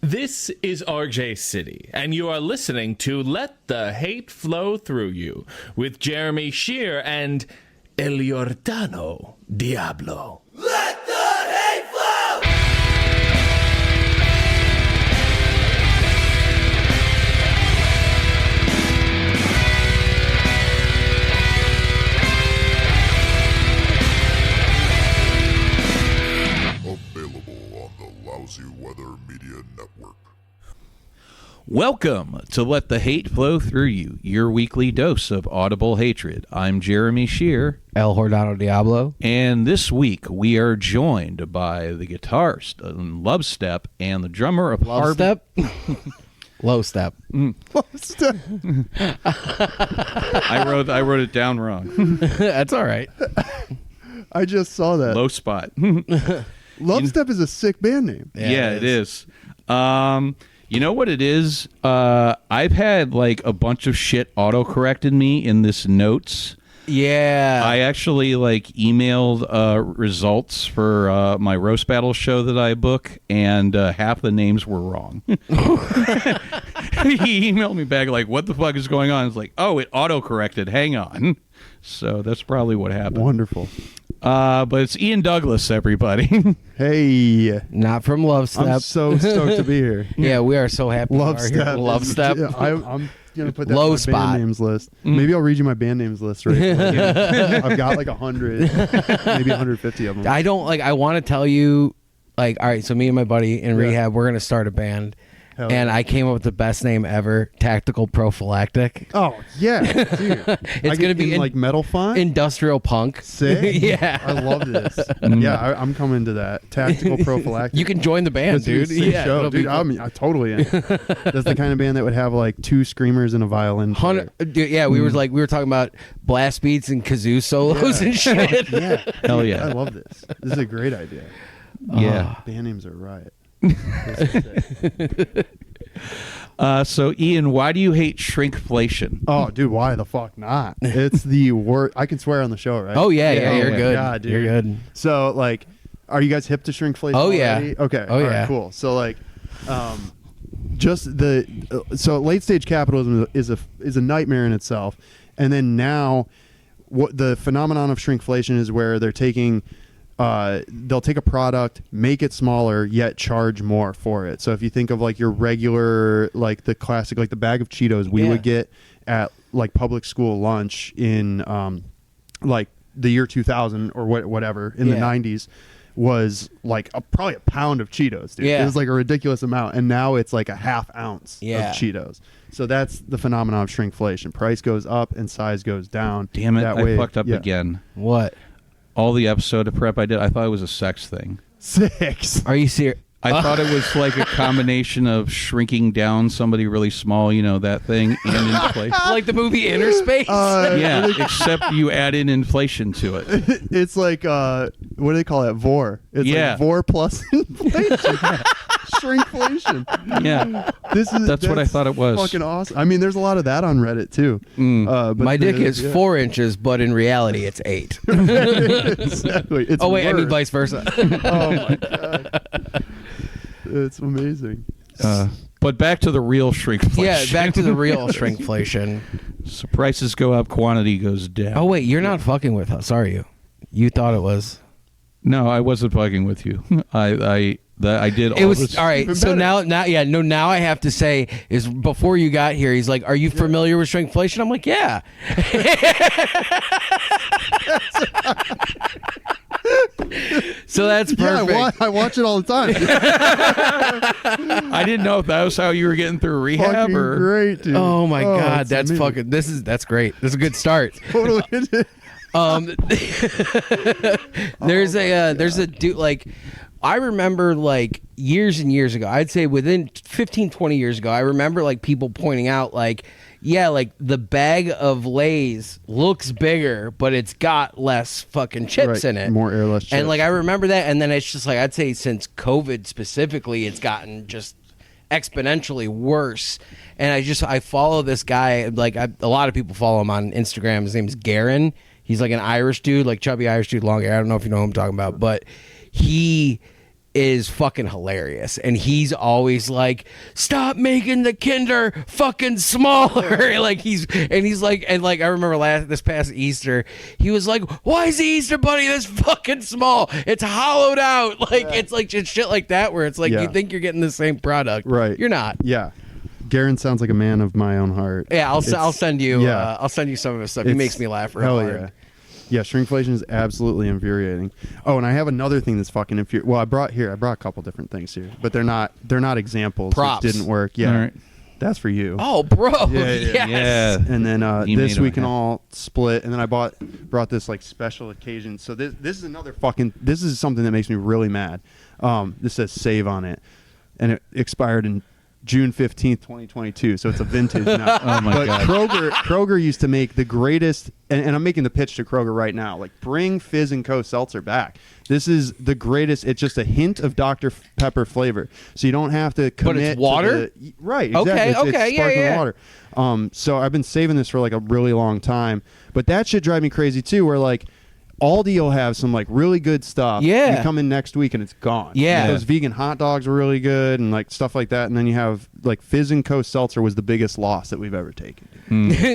This is RJ City, and you are listening to Let the Hate Flow Through You with Jeremy Shear and El Giordano Diablo. Let the hate flow! Available on the Lousy Weather Media Network. Welcome to Let the Hate Flow Through You, your weekly dose of audible hatred. I'm Jeremy Shear. El Giordano Diablo. And this week we are joined by the guitarist in Love Step and the drummer of Love Step? Low Step. I wrote it down wrong. That's all right. I just saw that. Low Spot. Love Step is a sick band name. Yeah, it is. You know what it is? I've had like a bunch of shit auto-corrected me in this notes. Yeah. I actually like emailed results for my roast battle show that I book, and half the names were wrong. He emailed me back like, "What the fuck is going on?" It's like, "Oh, it auto-corrected. Hang on." So that's probably what happened. Wonderful. But it's Ian Douglas, everybody. Hey. Not from Love Step. I'm so stoked to be here. Yeah, we are so happy Love you are here. Step. Love Step. Yeah, I'm going to put that Low on my Spot. band names list. Maybe I'll read you my band names list right now. I've got like 100, maybe 150 of them. I don't like, I want to tell you, like, all right, so me and my buddy in rehab, we're going to start a band. Hell And yeah. I came up with the best name ever, Tactical Prophylactic. Oh, yeah. Dude. It's going to be in like metal font? Industrial punk. Sick. Yeah. I love this. Yeah, I'm coming to that. Tactical Prophylactic. You can join the band, That's a dude. sick Yeah, show. it'll be Dude, fun. I totally am. That's the kind of band that would have like 2 screamers and a violin player. Dude, yeah, we were talking about blast beats and kazoo solos and shit. Yeah. Hell yeah. I love this. This is a great idea. Yeah. Band names are riot. This is sick. So Ian, why do you hate Shrinkflation? Oh, dude, why the fuck not? It's the worst. I can swear on the show, right? Oh, yeah, you're my good. God, dude. You're good. So, like, are you guys hip to Shrinkflation? Oh, yeah. already? Okay. Oh, all right, yeah. cool. So, like, just the so late stage capitalism is a nightmare in itself, and then now, what the phenomenon of shrinkflation is where they're taking. They'll take a product, make it smaller, yet charge more for it. So if you think of like your regular, like the classic, like the bag of Cheetos we would get at like public school lunch in like the year 2000 or whatever in the 90s was like probably a pound of Cheetos, dude. Yeah. It was like a ridiculous amount. And now it's like a ½ ounce of Yeah. Cheetos. So that's the phenomenon of shrinkflation. Price goes up and size goes down. Damn it, That I way- fucked up yeah. again. What? All the episode of prep I did, I thought it was a sex thing. 6. Are you serious? I thought it was like a combination of shrinking down somebody really small, you know, that thing, and inflation. Like the movie Inner Space? Yeah, except you add in inflation to it. It's like what do they call it? VOR. It's Yeah. like VOR plus inflation. Shrinkflation. Yeah, That's what I thought it was. Fucking awesome. I mean, there's a lot of that on Reddit too. But My dick is yeah. 4 inches, but in reality, it's 8. Exactly. It's Oh, wait, I mean worse. vice versa. Oh my god. It's amazing. but back to the real shrinkflation. Yeah, back to the real shrinkflation. So prices go up, quantity goes down. Oh, wait, you're not fucking with us, are you? You thought it was. No, I wasn't fucking with you. I did all It was this. all right. Even So better. now I have to say is before you got here, he's like, "Are you familiar with shrinkflation?" I'm like, "Yeah." So that's perfect. Yeah, I watch it all the time. I didn't know if that was how you were getting through rehab Fucking or. great, dude. Oh my god, it's that's amazing. fucking. That's great. That's a good start. Totally. There's a dude like I remember like years and years ago, I'd say within 15 20 years ago, I remember like people pointing out like like the bag of Lay's looks bigger but it's got less fucking chips Right, in it, more airless chips. and like I remember that, and then it's just like I'd say since COVID specifically it's gotten just exponentially worse. And I follow this guy, like a lot of people follow him on Instagram. His name is Garen. He's like an Irish dude, like chubby Irish dude, long hair. I don't know if you know who I'm talking about, but he is fucking hilarious, and he's always like, stop making the Kinder fucking smaller. like he's like, I remember this past Easter, he was like, why is the Easter bunny this fucking small? It's hollowed out. Like it's like just shit like that where it's like you think you're getting the same product, Right. You're not. Yeah. Garen sounds like a man of my own heart. Yeah, I'll send you. Yeah. I'll send you some of his stuff. He makes me laugh real hell hard. yeah. Yeah, shrinkflation is absolutely infuriating. Oh, and I have another thing that's fucking infuriating. Well, I brought a couple different things here, but they're not examples. Props. It didn't work. Yeah, All right. that's for you. Oh, bro. Yeah, Yes. And then You this made we him can happy. all split. And then I brought this like special occasion. So this is another fucking. This is something that makes me really mad. This says save on it, and it expired in June 15th, 2022. So it's a vintage now. Oh my but God. Kroger used to make the greatest, and I'm making the pitch to Kroger right now. Like, bring Fizz & Co. seltzer back. This is the greatest. It's just a hint of Dr. Pepper flavor, so you don't have to commit. But it's to water? right? Okay, Exactly. okay, it's yeah, sparkling yeah. water. So I've been saving this for like a really long time, but that shit drive me crazy too. Where like Aldi will have some like really good stuff. Yeah. You come in next week and it's gone. Yeah. Those vegan hot dogs were really good and like stuff like that. And then you have like Fizz & Co. seltzer was the biggest loss that we've ever taken.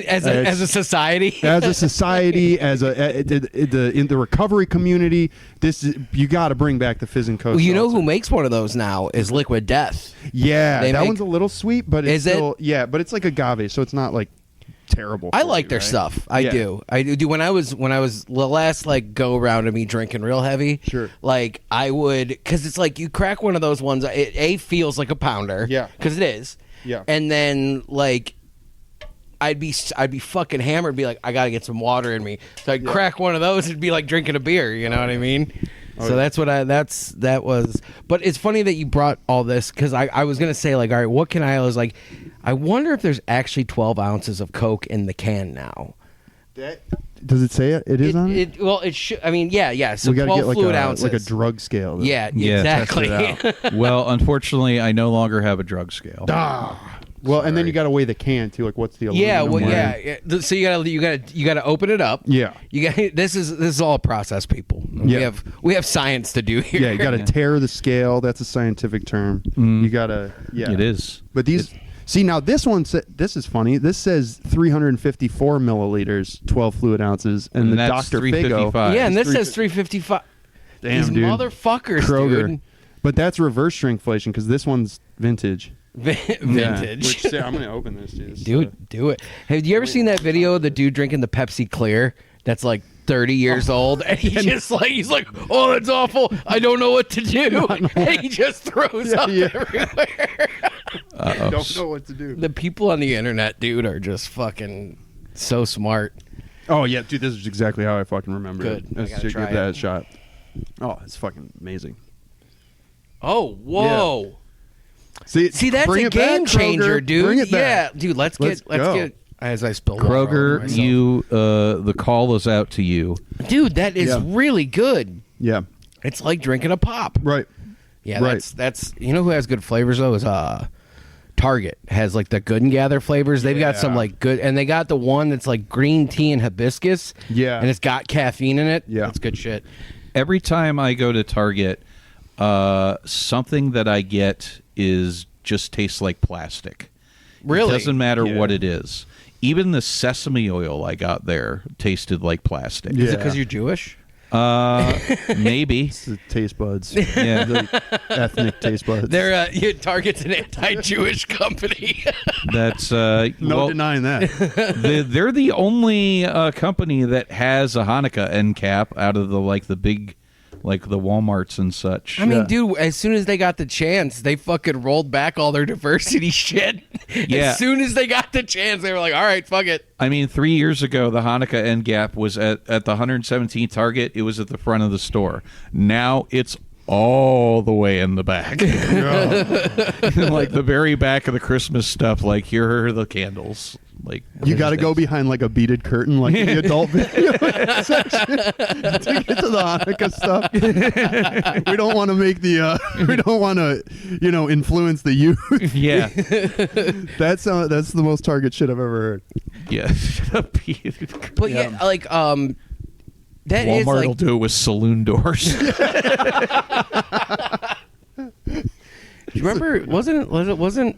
as a society. As a society, in the recovery community, you got to bring back the Fizz & Co. Well, you know seltzer. who makes one of those now is Liquid Death. Yeah, They that make- one's a little sweet, but it's Is it? still but it's like agave, so it's not like terrible. I for like you, their right? stuff. I Yeah. do. I do. When I was the last like go around of me drinking real heavy. Sure. Like I would, because it's like you crack one of those ones. It feels like a pounder. Yeah. Because it is. Yeah. And then like. I'd be fucking hammered. Be like, I gotta get some water in me. So I'd crack one of those. It'd be like drinking a beer. You know what I mean? So that's what that was. But it's funny that you brought all this because I was gonna say like, all right, what can I was like, I wonder if there's actually 12 ounces of Coke in the can now. Does it say it? It is on it. Well, it should. I mean, yeah. So We got to 12 get like fluid a ounces. like a drug scale. Yeah, Yeah, test exactly. it Well, unfortunately, I no longer have a drug scale. Well, and then you got to weigh the can too. Like, what's the Yeah, aluminum well, weight? yeah. So you gotta open it up. Yeah. You got this is all a process, people. Yeah. We have science to do here. Yeah, you got to tear the scale. That's a scientific term. You got to. Yeah, It is. But these. See, now this one, this is funny. This says 354 milliliters, 12 fluid ounces, and the that's Dr. Figo. 355. Yeah, and this Three- says 355. Damn, These dude. motherfuckers, Kroger. dude. But that's reverse shrinkflation because this one's vintage. Vintage. Yeah. Which, I'm going to open this, dude. Do it. Have you ever seen that video of the dude drinking the Pepsi Clear? That's like 30 years old, and he's like, oh, that's awful. I don't know what to do, and he just throws up everywhere. Don't know what to do. The people on the internet, dude, are just fucking so smart. Oh, yeah, dude, this is exactly how I fucking remember Good. it. I Let's gotta give try that it. a shot. Oh, it's fucking amazing. Oh, whoa. See, that's bring a it back, game changer, Kroger. dude. Bring it back. Yeah, dude, let's Let's get go. as I spill water all over Kroger, myself. you the call is out to you. Dude, that is Yeah. really good. Yeah, It's like drinking a pop. right. Yeah, Right. that's you know who has good flavors though is Target has like the Good and Gather flavors. They've got some Yeah. like good, and they got the one that's like green tea and hibiscus. Yeah. and it's got caffeine in it. Yeah. it's good shit. Every time I go to Target, something that I get just tastes like plastic. Really? It doesn't matter Yeah. what it is. Even the sesame oil I got there tasted like plastic. Yeah. Is it because you're Jewish? Maybe. It's the taste buds. Yeah. The ethnic taste buds. They're Target's an anti-Jewish company. That's no well, denying that. they're the only company that has a Hanukkah end cap out of the big, like the Walmarts and such. I mean, Yeah. dude, as soon as they got the chance, they fucking rolled back all their diversity shit. Yeah. As soon as they got the chance, they were like, all right, fuck it. I mean, 3 years ago, the Hanukkah end gap was at the 117th Target. It was at the front of the store. Now it's all the way in the back. Like the very back of the Christmas stuff. Like, here are the candles. Like, You got to go behind like a beaded curtain, like in the adult video section, to get to the Hanukkah stuff. We don't want to make we don't want to, influence the youth. Yeah. That's the most Target shit I've ever heard. Yeah. But yeah, like that is Walmart like will do it with saloon doors. Do you remember? Wasn't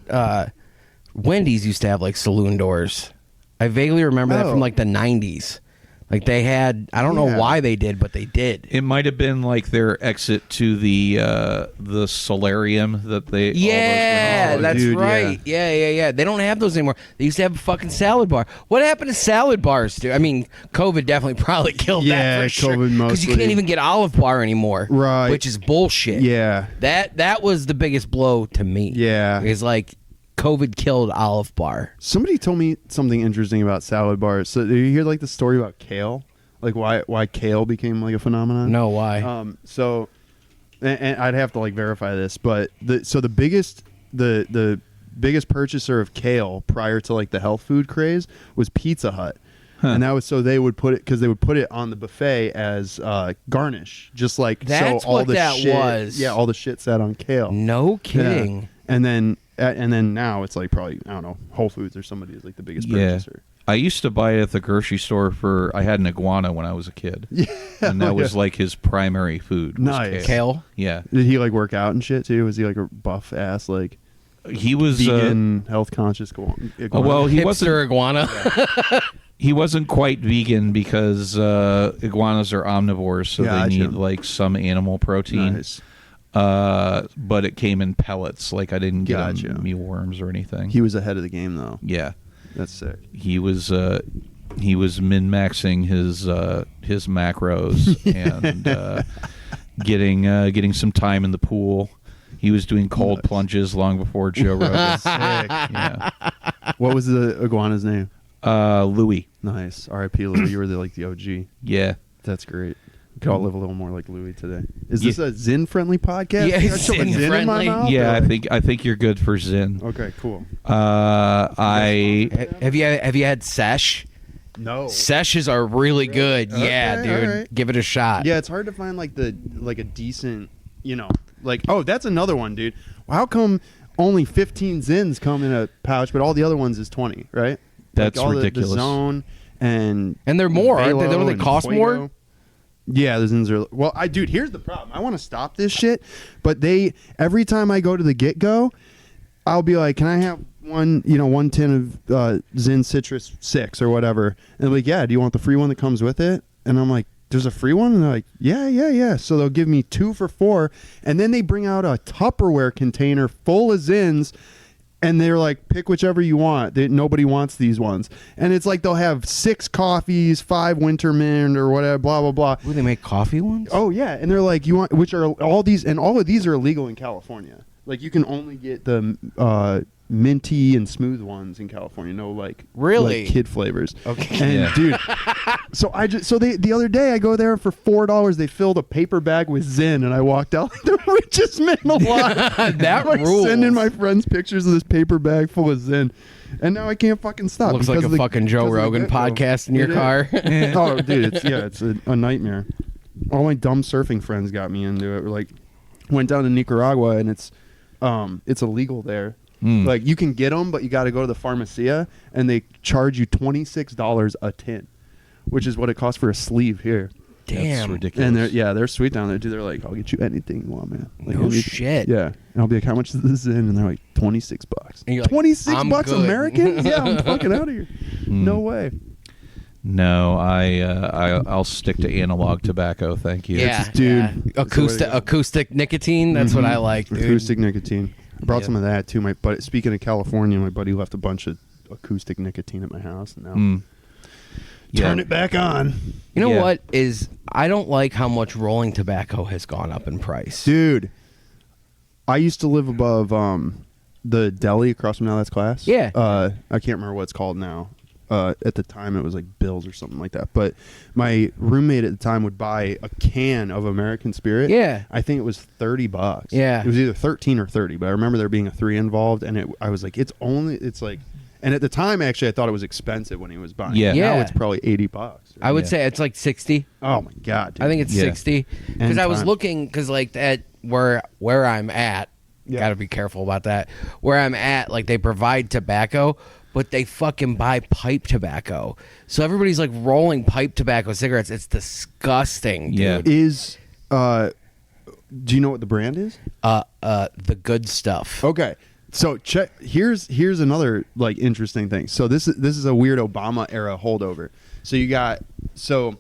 Wendy's used to have like saloon doors? I vaguely remember that from like the 90s. Like they had, I don't know why they did, but they did. It might have been like their exit to the solarium that they. Yeah, all those went that's dude, right. Yeah. They don't have those anymore. They used to have a fucking salad bar. What happened to salad bars, dude? I mean, COVID definitely probably killed Yeah, that for sure. COVID Because you mostly. can't even get Olive Bar anymore. Right. Which is bullshit. Yeah. That was the biggest blow to me. Yeah. It's like COVID killed Olive Bar. Somebody told me something interesting about salad bars. So, do you hear like the story about kale? Like why kale became like a phenomenon? No, why? So, and I'd have to like verify this, but the biggest purchaser of kale prior to like the health food craze was Pizza Hut. And that was so they would put it because they would put it on the buffet as garnish, just like That's so all what the that shit, was. Yeah, all the shit sat on kale. No kidding. Yeah. And then now it's like probably I don't know Whole Foods or somebody is like the biggest Yeah. purchaser. I used to buy it at the grocery store I had an iguana when I was a kid. Yeah, And that was like his primary food. Was Nice. Kale? Yeah. Did he like work out and shit too? Was he like a buff ass like He was vegan, health conscious? well, he Hipster wasn't. iguana. He wasn't quite vegan because iguanas are omnivores, so Gotcha. they need like some animal protein. Nice. But it came in pellets. Like I didn't get Gotcha. him mealworms or anything. He was ahead of the game though. Yeah, That's sick. he was min-maxing his macros and getting some time in the pool. He was doing cold plunges long before Joe Rogan. Yeah. What was the iguana's name? Louis. Nice. R.I.P. Louis. You were the OG. Yeah. That's great. We could all live a little more like Louis today. Is Yeah. this a Zin-friendly podcast? Yeah, You got so much Zin in my Zin-friendly. mouth, Yeah, or I like- think you're good for Zen. Okay, cool. I Have you had sesh? No. Seshes are really good. Okay, Yeah, dude. alright. Give it a shot. Yeah, it's hard to find like a decent, like that's another one, dude. How come only 15 Zins come in a pouch, but all the other ones is 20, right? That's like all ridiculous. The Zone and And they're more, aren't they? Velo Don't they and cost Fuego. more? Yeah, the Zins are. Well, dude, here's the problem. I want to stop this shit, but every time I go to the Get Go, I'll be like, "Can I have one tin of Zin Citrus 6 or whatever?" And they're like, "Yeah, do you want the free one that comes with it?" And I'm like, "There's a free one?" And they're like, "Yeah." So they'll give me 2 for $4, and then they bring out a Tupperware container full of Zins. And they're like, pick whichever you want. Nobody wants these ones. And it's like they'll have 6 coffees, 5 winter mint or whatever, blah, blah, blah. Ooh, they make coffee ones? Oh, yeah. And they're like, you want, which are all these, and all of these are illegal in California. Like, you can only get the minty and smooth ones in California. No, like, Really? like kid flavors. Okay. And, Yeah. dude, the other day I go there for $4. They filled a paper bag with Zin, and I walked out like the richest man alive. That like rules. sending my friends pictures of this paper bag full of Zin, and now I can't fucking stop. Looks like because a of the- fucking Joe because of the Rogan Get-Go. podcast in your It car. is. Oh, dude, it's a nightmare. All my dumb surfing friends got me into it. We're like, went down to Nicaragua, and it's illegal there. Like you can get them, but you got to go to the pharmacia, and they charge you $26 a tin, which is what it costs for a sleeve here. That's Damn. ridiculous. And they're sweet down there, dude. They're like, I'll get you anything you want, man. Like, No anything. shit. Yeah, and I'll be like, how much is this in? And they're like, $26. And you're like, 26 I'm bucks good. American? Yeah, I'm fucking out of here. No way. No, I'll stick to analog tobacco. Thank you. Yeah, dude, yeah. that's the way Acoustic, to go. acoustic nicotine. That's what I like, dude. Acoustic nicotine. I brought Yeah. some of that too. Speaking of California, my buddy left a bunch of acoustic nicotine at my house, and now turn it back on, You know Yeah. what is? I don't like how much rolling tobacco has gone up in price. dude. I used to live above the deli across from Now That's Class. Yeah. I can't remember what it's called now. At the time, it was like Bill's or something like that. But my roommate at the time would buy a can of American Spirit. Yeah. I think it was $30. Yeah. It was either 13 or 30, but I remember there being a 3 involved, and I was like, it's like, and at the time, actually, I thought it was expensive when he was buying. Yeah. It. Now Yeah. it's probably $80. I would Yeah. say it's like 60. Oh my god, dude. I think it's Yeah. 60 because And I was time. looking because like that where I'm at. Yeah. Got to be careful about that. Where I'm at, like they provide tobacco, but they fucking buy pipe tobacco. So everybody's like rolling pipe tobacco cigarettes. It's disgusting, dude. Yeah. is Do you know what the brand is? The good stuff. Okay. So check. Here's another like interesting thing. So this is a weird Obama era holdover. So you got. So,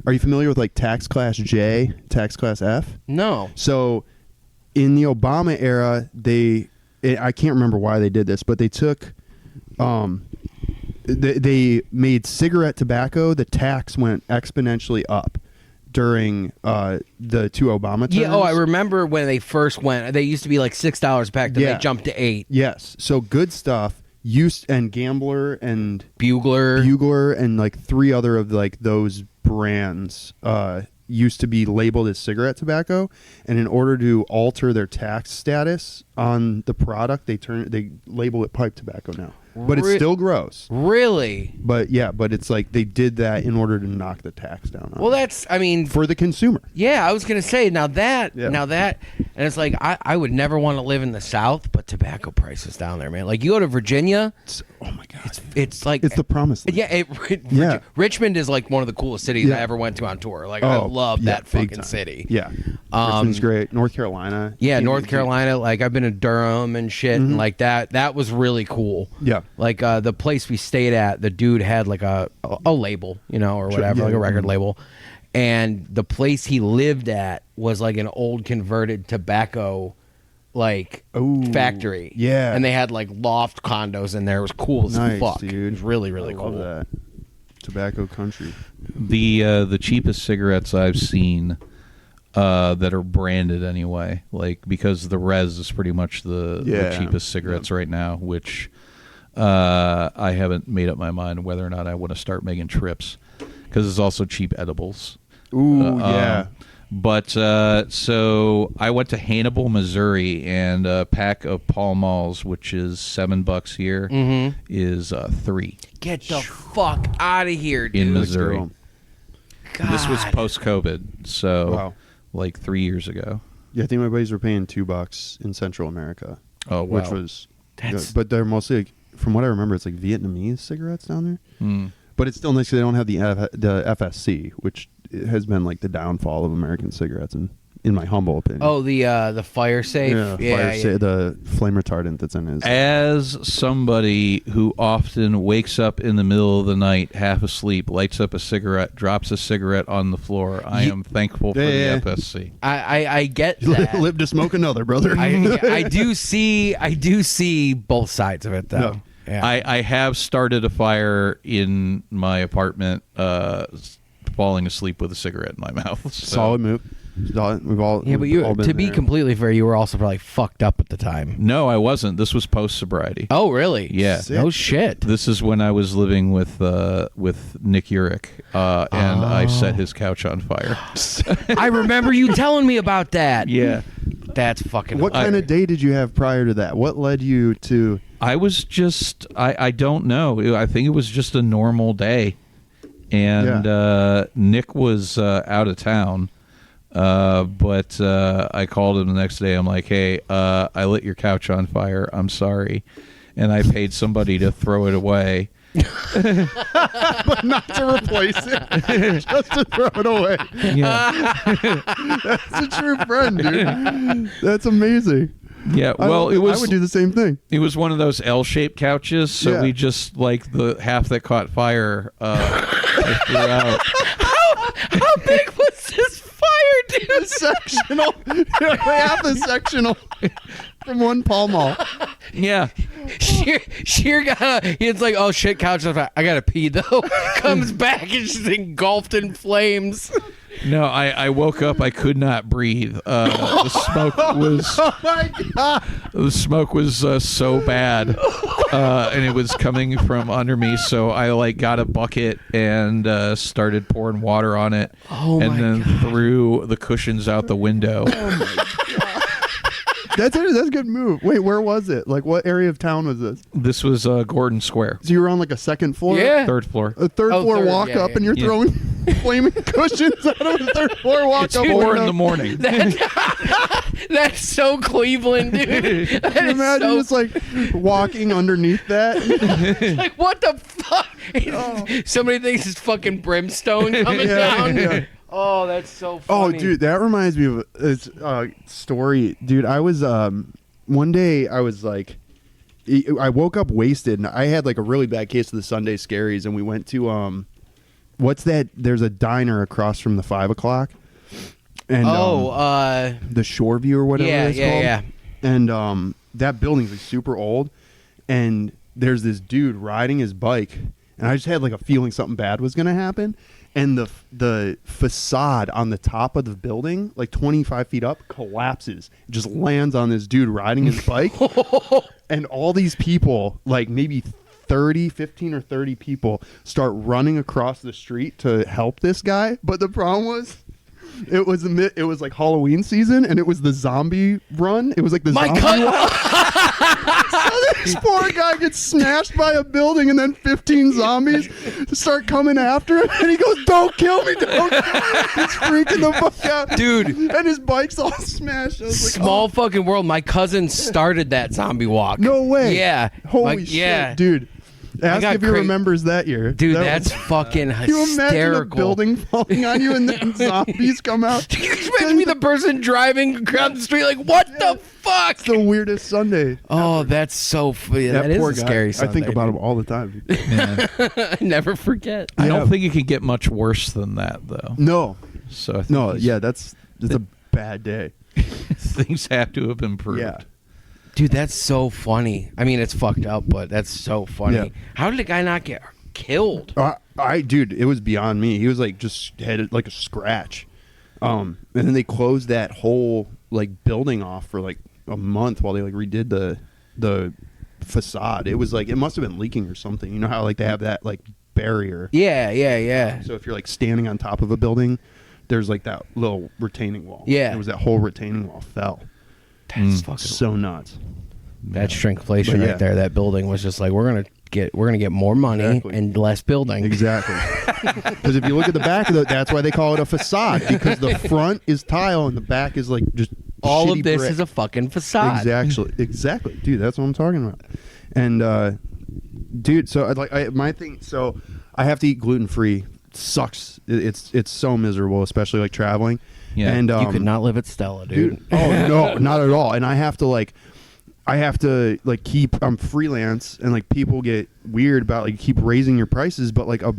are you familiar with like tax class J, tax class F? No. So, in the Obama era, I can't remember why they did this, but they took, they made cigarette tobacco. The tax went exponentially up during the two Obama terms. Yeah. Oh, I remember when they first went. They used to be like $6 back. Then Yeah. they jumped to $8. Yes. So Good Stuff and Gambler and Bugler. and like 3 other of like those brands used to be labeled as cigarette tobacco, and in order to alter their tax status on the product, they label it pipe tobacco now. But it's still gross. Really? But yeah, but it's like they did that in order to knock the tax down on Well, it. that's. I mean, For the consumer. yeah. I was gonna say now that, Yeah. and it's like I would never want to live in the South, but tobacco prices down there, man. Like you go to Virginia, Oh my god. it's like It's the promised land. Yeah, Yeah. Richmond is like one of the coolest cities Yeah. I ever went to on tour. Like I Oh, love yeah, that big fucking time. city. Yeah. Richmond's great. North Carolina. Yeah, You- North Carolina. Like I've been to Durham and shit, and like that. That was really cool. Yeah. Like the place we stayed at, the dude had like a label, or whatever, yeah. like a record label, and the place he lived at was like an old converted tobacco like Ooh, factory. yeah. and they had like loft condos in there. It was cool as Nice, fuck. dude. It was really really I cool. love that. Tobacco country. The cheapest cigarettes I've seen that are branded anyway, like because the Res is pretty much the cheapest cigarettes right now, which I haven't made up my mind whether or not I want to start making trips because it's also cheap edibles. Ooh, yeah. But so I went to Hannibal, Missouri, and a pack of Pall Malls, which is $7 here, is $3 Get the fuck out of here, dude. in Missouri. Girl. God. This was post-COVID, so Wow. like 3 years ago. Yeah, I think my buddies were paying $2 in Central America. Oh, wow. Which was That's- good. But they're mostly, like, from what I remember, it's like Vietnamese cigarettes down there. Mm. But it's still nice because they don't have the FSC, which has been like the downfall of American cigarettes, in my humble opinion. Oh, the fire safe. The flame retardant that's in it. As somebody who often wakes up in the middle of the night, half asleep, lights up a cigarette, drops a cigarette on the floor, I am thankful for Yeah. the FSC. I get that. Live to smoke another, brother. I do see both sides of it though. No. Yeah. I have started a fire in my apartment, falling asleep with a cigarette in my mouth. So. Solid move. We've all yeah, but we've all been to be there. completely fair, you were also probably fucked up at the time. No, I wasn't. This was post sobriety. Oh, really? Yeah. No shit. This is when I was living with Nick Urich, and I set his couch on fire. I remember you telling me about that. Yeah. That's fucking. What kind of day did you have prior to that? What led you to? I was just, I don't know. I think it was just a normal day. And Nick was out of town. But I called him the next day. I'm like, hey, I lit your couch on fire. I'm sorry. And I paid somebody to throw it away. But not to replace it, just to throw it away. Yeah. That's a true friend, dude. That's amazing. Yeah. Well, I would do the same thing. It was one of those L-shaped couches, so Yeah. we just like the half that caught fire I threw out. How big was this fire, dude? Sectional. Half a sectional from one Pall Mall. Yeah. Sheer got. It's like, oh shit, couch on fire. I gotta pee though. Comes back and she's engulfed in flames. No, I woke up. I could not breathe. The smoke was. Oh my god! The smoke was so bad, and it was coming from under me. So I like got a bucket and started pouring water on it, Oh and my then threw the cushions out the window. That's a good move. Wait, where was it? Like, what area of town was this? This was Gordon Square, So you were on like a second floor? Yeah. third floor. A third Oh, floor third, walk yeah, up, yeah. and you're Yeah. throwing flaming cushions out of a third floor walk It's up. 4 window. in the morning. That's so Cleveland, dude. That Can you is imagine so just like walking underneath that? like what the fuck? Somebody thinks it's fucking brimstone coming down. Yeah. Oh, that's so Oh, funny. dude, that reminds me of a story. Dude, I was one day I was like, I woke up wasted, and I had like a really bad case of the Sunday scaries, and we went to what's that? There's a diner across from the 5 o'clock, and the Shoreview or whatever it's called. Yeah. And that building's like super old, and there's this dude riding his bike, and I just had like a feeling something bad was gonna happen. And the facade on the top of the building, like 25 feet up, collapses. It just lands on this dude riding his bike. And all these people, like maybe 15 or 30 people, start running across the street to help this guy. But the problem was, it was like Halloween season, and it was the zombie run. It was like the zombie run. So this poor guy gets smashed by a building, and then 15 zombies start coming after him, and he goes, "Don't kill me, don't kill me." He's freaking the fuck out, Dude. And his bike's all smashed. I was like, Small oh, fucking world. My cousin started that zombie walk. no way. Yeah. Holy shit, yeah. dude. Ask got if he cra- remembers that year. Dude, That that's was- fucking Can you imagine a hysterical. building falling on you and then zombies come out? Can you imagine me the person driving across the street like, what the fuck? It's the weirdest Sunday. Oh, that's so funny. That is poor a guy. scary I Sunday. think about him all the time. Man, I never forget. I Yeah. don't think it could get much worse than that, though. No, So I think no, he's- yeah, that's a bad day. things have to have improved. Yeah. Dude, that's so funny. I mean, it's fucked up, but that's so funny. Yeah. How did the guy not get killed? Dude, it was beyond me. He was like just had like a scratch, and then they closed that whole like building off for like a month while they like redid the facade. It was like it must have been leaking or something. You know how like they have that like barrier. Yeah. So if you're like standing on top of a building, there's like that little retaining wall. Yeah. It was that whole retaining wall fell. That's fucking. So nuts. That's shrinkflation But yeah. right there. That building was just like, we're gonna get more money Exactly. and less building. Exactly. Because if you look at the back of it, that's why they call it a facade, because the front is tile and the back is like just All shitty of this brick. is a fucking facade. Exactly, dude. That's what I'm talking about. And dude, so my thing. So I have to eat gluten free. Sucks. It's so miserable, especially like traveling. Yeah. And You could not live at Stella, dude. oh no, not at all. And I have to keep. I'm freelance, and like people get weird about like keep raising your prices, but like a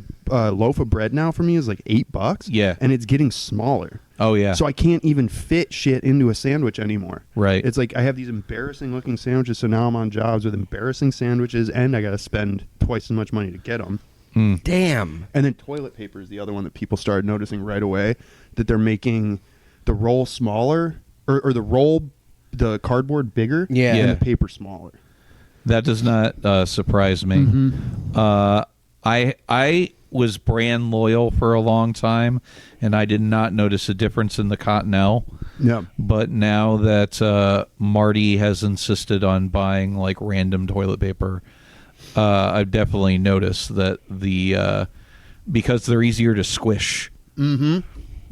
loaf of bread now for me is like $8. Yeah. and it's getting smaller. Oh, yeah. So I can't even fit shit into a sandwich anymore. Right. It's like I have these embarrassing looking sandwiches, so now I'm on jobs with embarrassing sandwiches, and I got to spend twice as much money to get them. Damn. And then toilet paper is the other one that people started noticing right away, that they're making the roll smaller or the cardboard bigger, Yeah. and Yeah. the paper smaller. That does not surprise me. I was brand loyal for a long time, and I did not notice a difference in the Cottonelle. Yeah. But now that Marty has insisted on buying like random toilet paper, I've definitely noticed that because they're easier to squish,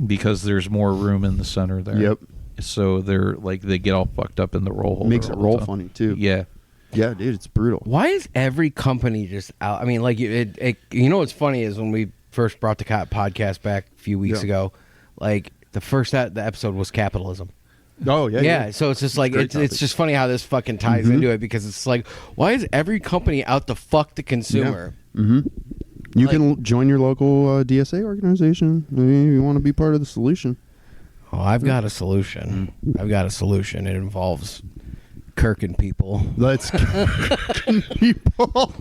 because there's more room in the center there. Yep. So they're like they get all fucked up in the roll holder. Makes it all the roll time. funny too. Yeah. Yeah, dude, it's brutal. Why is every company just out? I mean, like, you know what's funny is when we first brought the podcast back a few weeks Yeah. ago, like, the episode was capitalism. Oh yeah, Yeah, so it's just like, Great it's topic. just funny how this fucking ties into it, because it's like, why is every company out to fuck the consumer? You can join your local DSA organization if you want to be part of the solution. Oh, I've got a solution. I've got a solution. It involves Kirkin people. Let's people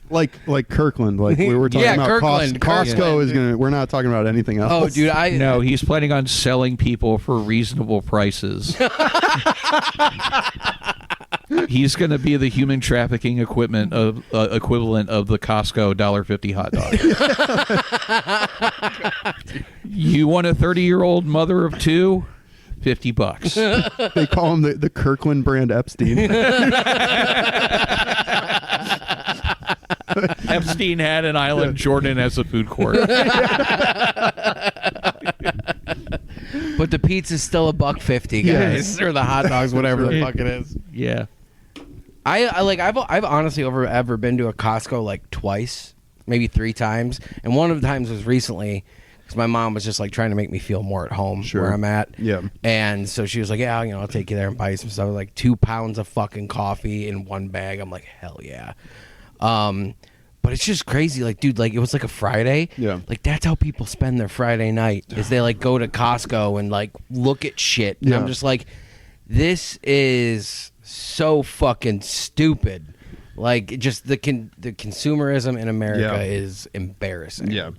like Kirkland, like we were talking Yeah, about. Kirkland, Costco Kirkland. is gonna. We're not talking about anything else. Oh, dude, No, he's planning on selling people for reasonable prices. He's going to be the human trafficking equipment of equivalent of the Costco $1.50 hot dog. You want a 30-year-old mother of two? $50. They call him the Kirkland brand Epstein. Epstein had an island. Jordan has a food court. but the pizza's still $1.50, guys, or the hot dogs, whatever the fuck it is. Yeah. I've honestly ever been to a Costco like twice, maybe 3 times, and one of the times was recently. because my mom was just like trying to make me feel more at home Sure. where I'm at. Yeah. And so she was like, yeah, I'll take you there and buy you some stuff. Like 2 pounds of fucking coffee in one bag. I'm like, hell yeah. But it's just crazy. Like, dude, like it was like a Friday. Yeah. Like that's how people spend their Friday night is they like go to Costco and like look at shit. And I'm Yeah. just like, this is so fucking stupid. Like just the consumerism in America Yeah. is embarrassing. Yeah.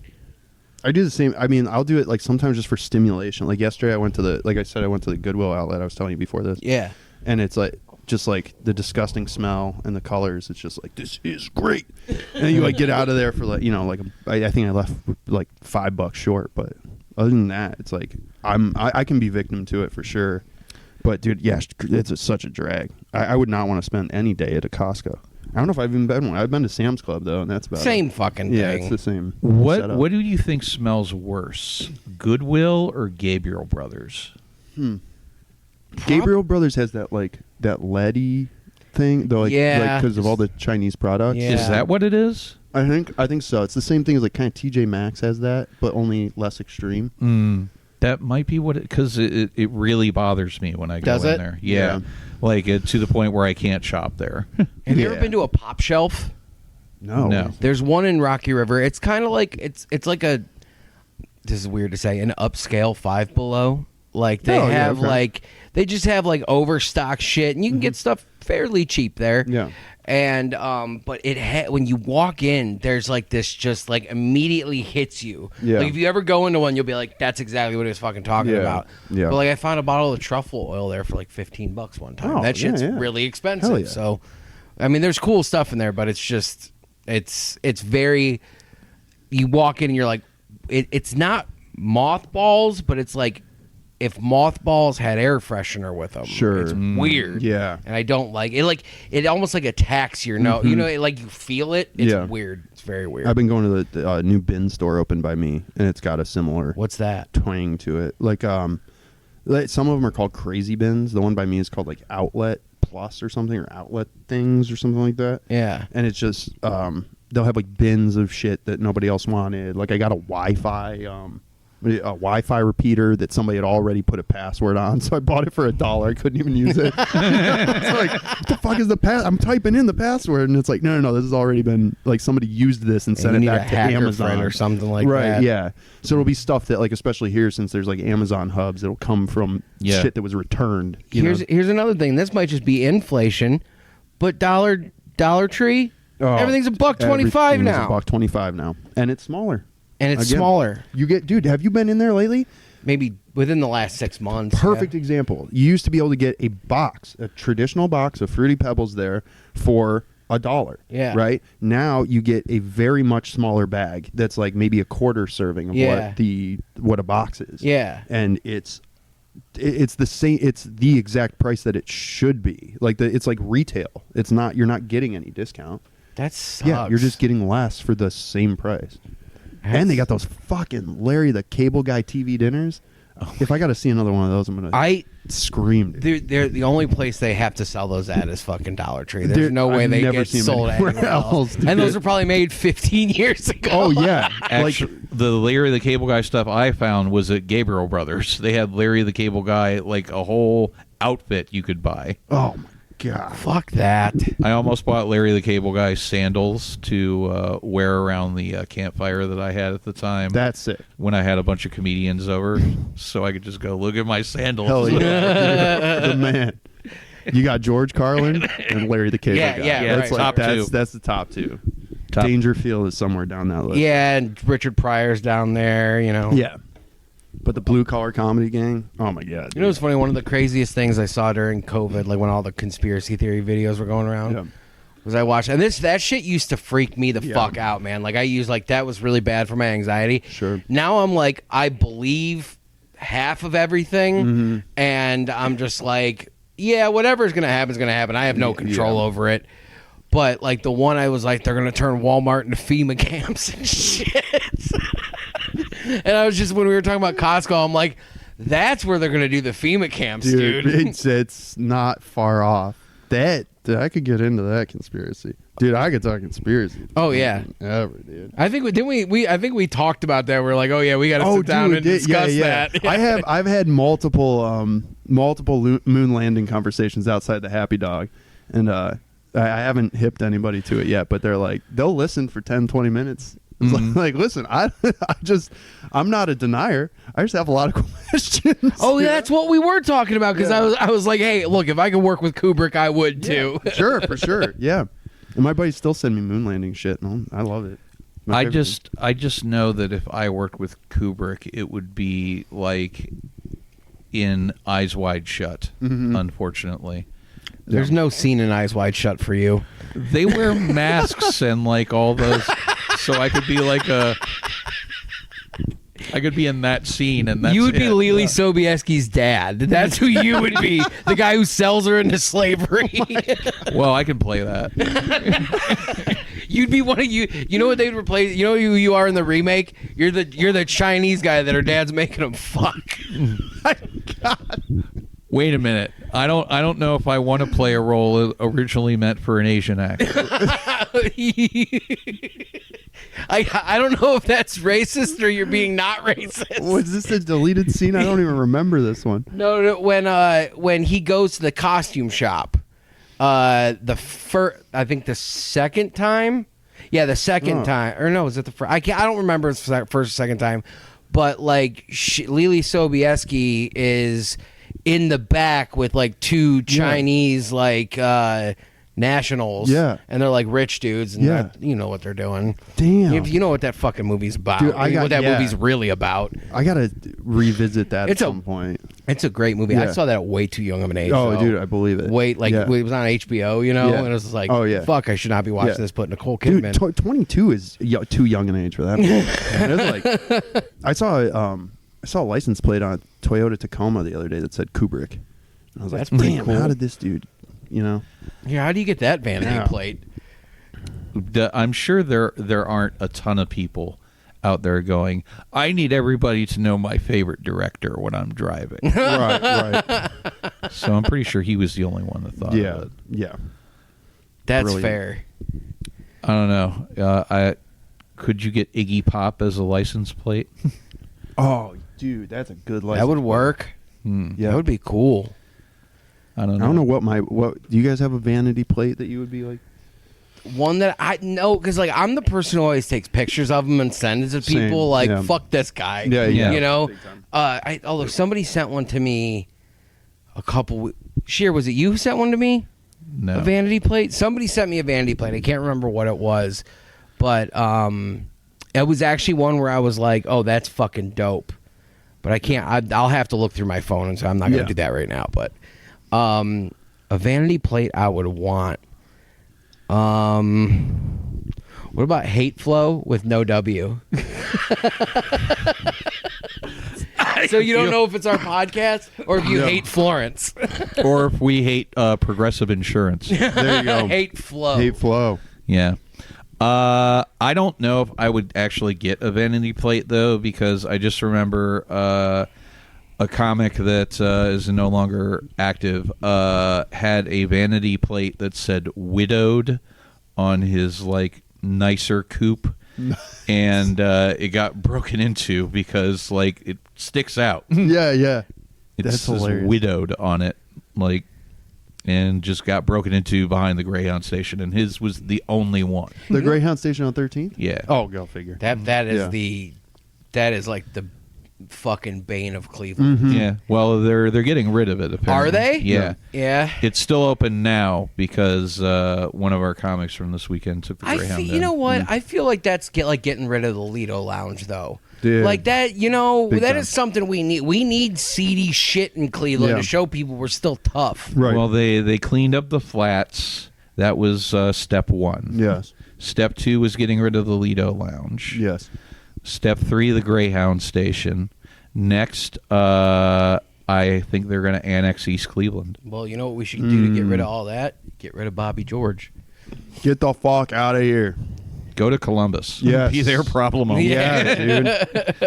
I do the same. I mean, I'll do it like sometimes just for stimulation. Like yesterday, I went to the Goodwill outlet. I was telling you before this. Yeah. And it's like just like the disgusting smell and the colors. It's just like, this is great. And then you like get out of there for like, I think I left like $5 short. But other than that, it's like I can be victim to it for sure. But dude, yeah, it's such a drag. I would not want to spend any day at a Costco. I don't know if I've even been one. I've been to Sam's Club though, and that's about Same it. fucking thing. Yeah, it's the same. What setup. do you think smells worse, Goodwill or Gabriel Brothers? Gabriel Brothers has that leady thing though, Yeah. because of all the Chinese products. Yeah. Is that what it is? I think so. It's the same thing as like kind of TJ Maxx has that, but only less extreme. That might be what it, because it really bothers me when I go Does in it? there. Yeah. Yeah. Like to the point where I can't shop there. Have you ever Yeah. been to a Pop Shelf? No. There's one in Rocky River. It's kind of like it's like a. This is weird to say. An upscale Five Below. Like they Oh, yeah, have okay. like they just have like overstock shit, and you can get stuff fairly cheap there. Yeah. And but when you walk in, there's like this just like immediately hits you. Yeah. Like if you ever go into one, you'll be like, that's exactly what he was fucking talking Yeah. about. Yeah. But like I found a bottle of truffle oil there for like $15 one time. Oh, That shit's yeah, yeah. really expensive. Hell yeah. So, I mean, there's cool stuff in there, but it's just it's very. You walk in and you're like, it's not mothballs, but it's like if mothballs had air freshener with them. Sure. It's weird. Yeah. And I don't like it. Like it almost like attacks your nose. You know, like you feel it. It's Yeah. weird. It's very weird. I've been going to the new bin store opened by me, and it's got a similar What's that? twang to it. Like some of them are called crazy bins. The one by me is called like Outlet Plus or something, or Outlet Things or something like that. Yeah. And it's just they'll have like bins of shit that nobody else wanted. Like I got a Wi-Fi repeater that somebody had already put a password on, so I bought it for $1. I couldn't even use it. It's like, what the fuck is the pass? I'm typing in the password, and it's like, no, this has already been like somebody used this and sent you it need back a to hacker Amazon friend or something like right, that. yeah. So it'll be stuff that like, especially here, since there's like Amazon hubs, it'll come from shit that was returned. Here's another thing. This might just be inflation, but Dollar Tree, everything's $1.25 now. $1.25 now, and it's smaller. And it's Again, smaller. You get, dude. Have you been in there lately? Maybe within the last 6 months. Perfect example. You used to be able to get a traditional box of Fruity Pebbles there for $1. Yeah. Right? Now you get a very much smaller bag that's like maybe a quarter serving of what a box is. Yeah. And it's the same. It's the exact price that it should be. Like it's like retail. It's not. You're not getting any discount. That sucks. Yeah, you're just getting less for the same price. And they got those fucking Larry the Cable Guy TV dinners. If I got to see another one of those, I'm gonna scream. Dude. They're the only place they have to sell those at is fucking Dollar Tree. There's Dude, no way I've they never get seen them sold anywhere anywhere else. else, dude. And those are probably made 15 years ago. Oh yeah, Actually, the Larry the Cable Guy stuff I found was at Gabriel Brothers. They had Larry the Cable Guy, like a whole outfit you could buy. oh my god. Fuck that. I almost bought Larry the Cable Guy sandals to wear around the campfire that I had at the time. That's sick. When I had a bunch of comedians over, so I could just go, look at my sandals. Hell yeah, the man. You got George Carlin and Larry the Cable Yeah, Guy. yeah, That's right. Top two. That's the top two. Top. Dangerfield is somewhere down that list. Yeah, and Richard Pryor's down there, you know. Yeah. But the Blue Collar Comedy Gang, oh my god. You know what's funny? One of the craziest things I saw during COVID, like when all the conspiracy theory videos were going around, Yeah. was I watched, and that shit used to freak me the Yeah. fuck out, man. Like I used that was really bad for my anxiety. Sure. Now I'm like, I believe half of everything, and I'm just like, yeah, whatever's gonna happen is gonna happen. I have no control over it. But like the one I was like, they're gonna turn Walmart into FEMA camps and shit. And I was just, when we were talking about Costco, I'm like, that's where they're gonna do the FEMA camps, dude. It's not far off. That Dude, I could get into that conspiracy. Dude, I could talk conspiracy. Oh, yeah. Ever, dude. I think I think we talked about that. We're like, oh yeah, we got to sit down and discuss that. I've had multiple moon landing conversations outside the Happy Dog, and I haven't hipped anybody to it yet. But they'll listen for 10, 20 minutes. It's like, listen, I'm not a denier. I just have a lot of questions. Oh, yeah, that's what we were talking about because I was like, hey, look, if I could work with Kubrick, I would too. Sure, for sure. Yeah. And my buddies still send me moon landing shit, and I love it. I just know that if I worked with Kubrick, it would be like in Eyes Wide Shut. Unfortunately, there's no scene in Eyes Wide Shut for you. They wear masks and like all those, so I could be like I could be in that scene, and that's you would be it. Lily Sobieski's dad. That's who you would be. The guy who sells her into slavery. Well, I can play that. You'd be one of you. You know what they'd replace? You know who you are in the remake? You're the Chinese guy that her dad's making him fuck. God. Wait a minute. I don't know if I want to play a role originally meant for an Asian actor. I don't know if that's racist or you're being not racist. Was this a deleted scene? I don't even remember this one. No, when he goes to the costume shop, I think the second time. Yeah, the second time. Or no, was it the first? I don't remember if it's the first or second time. But like Lily Sobieski is in the back with like two Chinese nationals, and they're like rich dudes, and you know what they're doing. Damn, you know what that fucking movie's about. Dude, what that movie's really about. I gotta revisit that at some point. It's a great movie. I saw that at way too young of an age. Oh, dude, I believe it. It was on HBO, and it was like, fuck, I should not be watching this. Put Nicole Kidman. Dude, 22 is too young an age for that. It's like, I saw a license plate on a Toyota Tacoma the other day that said Kubrick. And I was like, damn, cool. How did this dude, Yeah, how do you get that vanity plate? I'm sure there aren't a ton of people out there going, I need everybody to know my favorite director when I'm driving. right. So I'm pretty sure he was the only one that thought of it. Yeah. That's Brilliant. fair. I don't know. Could you get Iggy Pop as a license plate? Oh, dude, that's a good license. That would work. Yeah, that would be cool. I don't know. I don't know what do you guys have a vanity plate that you would be like? One that I know, because like I'm the person who always takes pictures of them and sends it to people. Fuck this guy. Yeah. You know. Although somebody sent one to me a couple. Sheer, was it you who sent one to me? No. A vanity plate. Somebody sent me a vanity plate. I can't remember what it was, but it was actually one where I was like, "Oh, that's fucking dope." But I can't. I'll have to look through my phone, and so I'm not going to do that right now. But a vanity plate I would want. What about Hate Flow with no W? So you don't know if it's our podcast or if you hate Florence. Or if we hate Progressive Insurance. There you go. Hate Flow. Hate Flow. Yeah. I don't know if I would actually get a vanity plate, though, because I just remember a comic that is no longer active had a vanity plate that said widowed on his like nicer coupe. And it got broken into because like it sticks out. Yeah. It That's says hilarious. widowed on it, like, and just got broken into behind the Greyhound station, and his was the only one. The Greyhound station on 13th? Yeah. Oh, go figure. That is like the fucking bane of Cleveland. Yeah. Well, they're getting rid of it. Apparently. Are they? Yeah. Yeah. It's still open now because one of our comics from this weekend took the Greyhound. You know what? I feel like that's getting rid of the Lido Lounge, though. Dude. Like that, Big that time. is something we need. We need seedy shit in Cleveland to show people we're still tough. Right. Well, they cleaned up the flats. That was step one. Yes. Step two was getting rid of the Lido Lounge. Yes. Step three, the Greyhound station. Next, I think they're going to annex East Cleveland. Well, you know what we should do to get rid of all that? Get rid of Bobby George. Get the fuck out of here. Go to Columbus. Yes. Be their problem. Yeah, dude.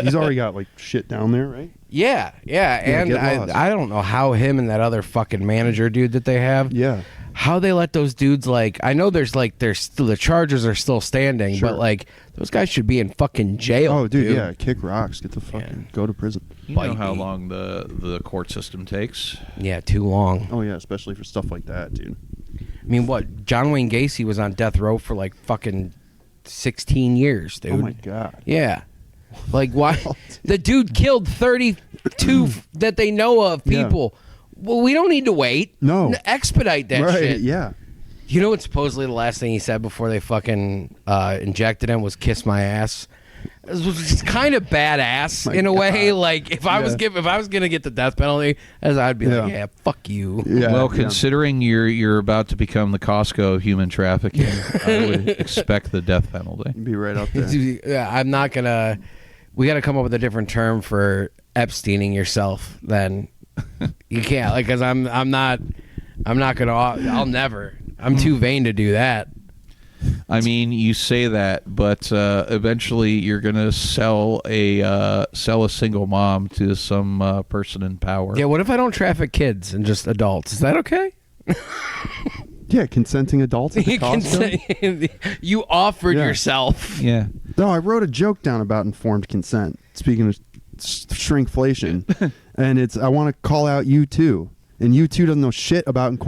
He's already got like shit down there, right? Yeah, and get lost. I don't know how him and that other fucking manager dude that they have. Yeah. How they let those dudes, like, I know there's still, the charges are still standing, Sure. but like those guys should be in fucking jail. Oh, dude, yeah, kick rocks, get the fucking go to prison. You know Bite how me. long the court system takes. Yeah, too long. Oh yeah, especially for stuff like that, dude. I mean, what? John Wayne Gacy was on death row for like fucking 16 years, dude. Oh my god. Yeah. Like, why? The dude killed 32 that they know of people. Well, we don't need to wait. No. Expedite that Right? shit. Yeah. You know what? Supposedly the last thing he said before they fucking injected him was "kiss my ass." It was kind of badass in a way. Like if I was gonna get the death penalty, as I'd be like, yeah, fuck you. Yeah. Well, yeah. considering you're about to become the Costco of human trafficking, I would expect the death penalty. Be right up there. Yeah, I'm not gonna. We got to come up with a different term for Epsteining yourself. Then you can't, like, because I'm not gonna. I'll never. I'm too vain to do that. I mean, you say that, but eventually you're gonna sell a single mom to some person in power. Yeah. What if I don't traffic kids and just adults? Is that okay? Yeah, consenting adults at the You Costco. you offered Yeah. yourself. Yeah. No, I wrote a joke down about informed consent. Speaking of shrinkflation, and it's I want to call out you too. And you two doesn't know shit about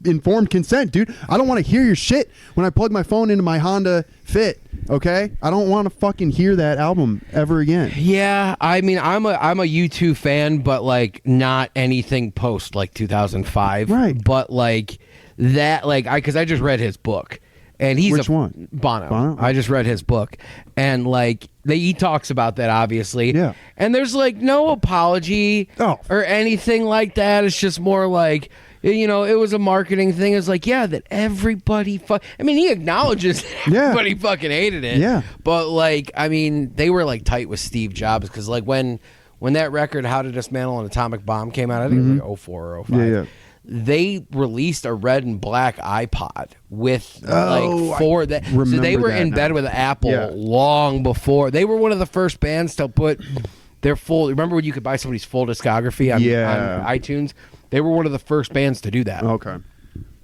informed consent, dude. I don't want to hear your shit when I plug my phone into my Honda Fit. Okay, I don't want to fucking hear that album ever again. Yeah, I mean, I'm a U2 fan, but like not anything post like 2005. Right. But like that, like because I just read his book, and he's Which one? Bono. I just read his book, and like he talks about that obviously. Yeah. And there's like no apology or anything like that. It's just more like. You know, it was a marketing thing. It's like, yeah, that everybody. I mean, he acknowledges everybody fucking hated it. Yeah. But like, I mean, they were like tight with Steve Jobs because like when that record "How to Dismantle an Atomic Bomb" came out, I think it was like 04 or 05. Yeah. They released a red and black iPod with for that. So they were in bed with Apple long before. They were one of the first bands to put their full. Remember when you could buy somebody's full discography on iTunes? They were one of the first bands to do that. Okay.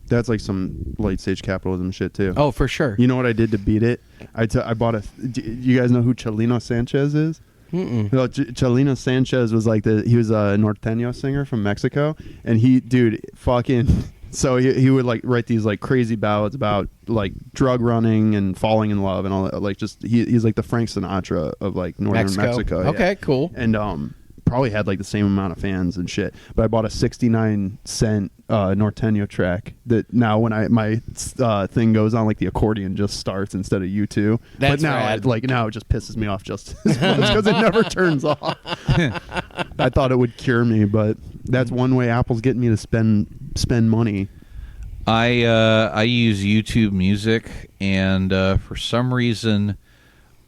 That's like some late stage capitalism shit too. Oh, for sure. You know what I did to beat it? I bought you guys know who Chalino Sanchez is? Mm-mm. No, Chalino Sanchez was like he was a norteño singer from Mexico, and he would like write these like crazy ballads about like drug running and falling in love and all that. Like just he's like the Frank Sinatra of like northern Mexico. Okay, cool. And probably had like the same amount of fans and shit. But I bought a 69-cent norteño track that now when my thing goes on, like the accordion just starts instead of U2. That's but now rad. now it just pisses me off just as much because it never turns off. I thought it would cure me, but that's one way Apple's getting me to spend money. I use YouTube Music, and for some reason,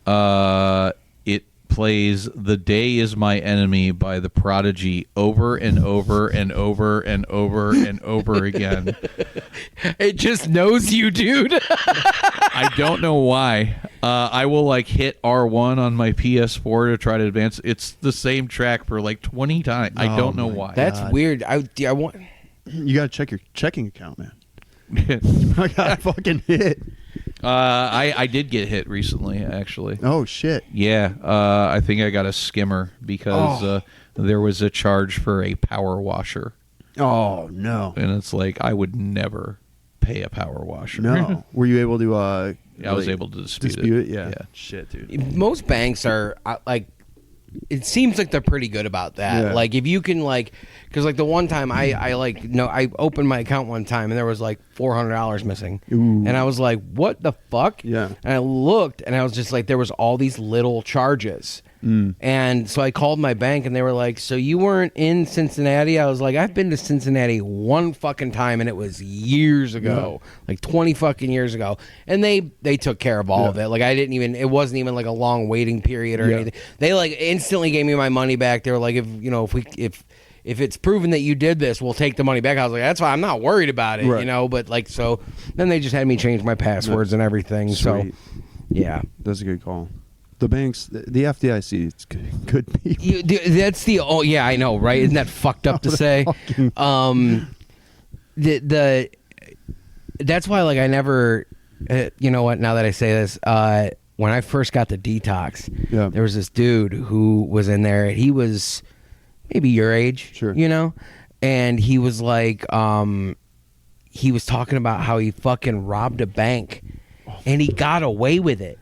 it plays "The Day Is My Enemy" by The Prodigy over and over and over and over and over again. It just knows you, dude. I don't know why. I will like hit R1 on my PS4 to try to advance. It's the same track for like 20 times. I don't know why. That's weird. I want. You gotta check your checking account, man. I got fucking hit. I did get hit recently, actually. Oh shit. Yeah, I think I got a skimmer because there was a charge for a power washer. Oh no. And it's like, I would never pay a power washer. No. Were you able to I was able to dispute it? Yeah. Shit, dude. Most banks are like. It seems like they're pretty good about that. Yeah. Like if you can like, because like the one time I opened my account one time and there was like $400 missing, and I was like, what the fuck? Yeah. And I looked and I was just like, there was all these little charges. And so I called my bank and they were like, so you weren't in Cincinnati? I was like, I've been to Cincinnati one fucking time and it was years ago, like 20 fucking years ago. And they took care of all of it. Like it wasn't even like a long waiting period or anything. They like instantly gave me my money back. They were like, if it's proven that you did this, we'll take the money back. I was like, that's fine. I'm not worried about it, but like, so then they just had me change my passwords and everything. Sweet. So yeah. That's a good call. The banks, the FDIC, it's good people. That's the yeah, I know, right? Isn't that fucked up to say? The that's why like I never, you know what? Now that I say this, when I first got the detox, there was this dude who was in there. He was maybe your age, sure, you know, and he was like, he was talking about how he fucking robbed a bank, and he got away with it.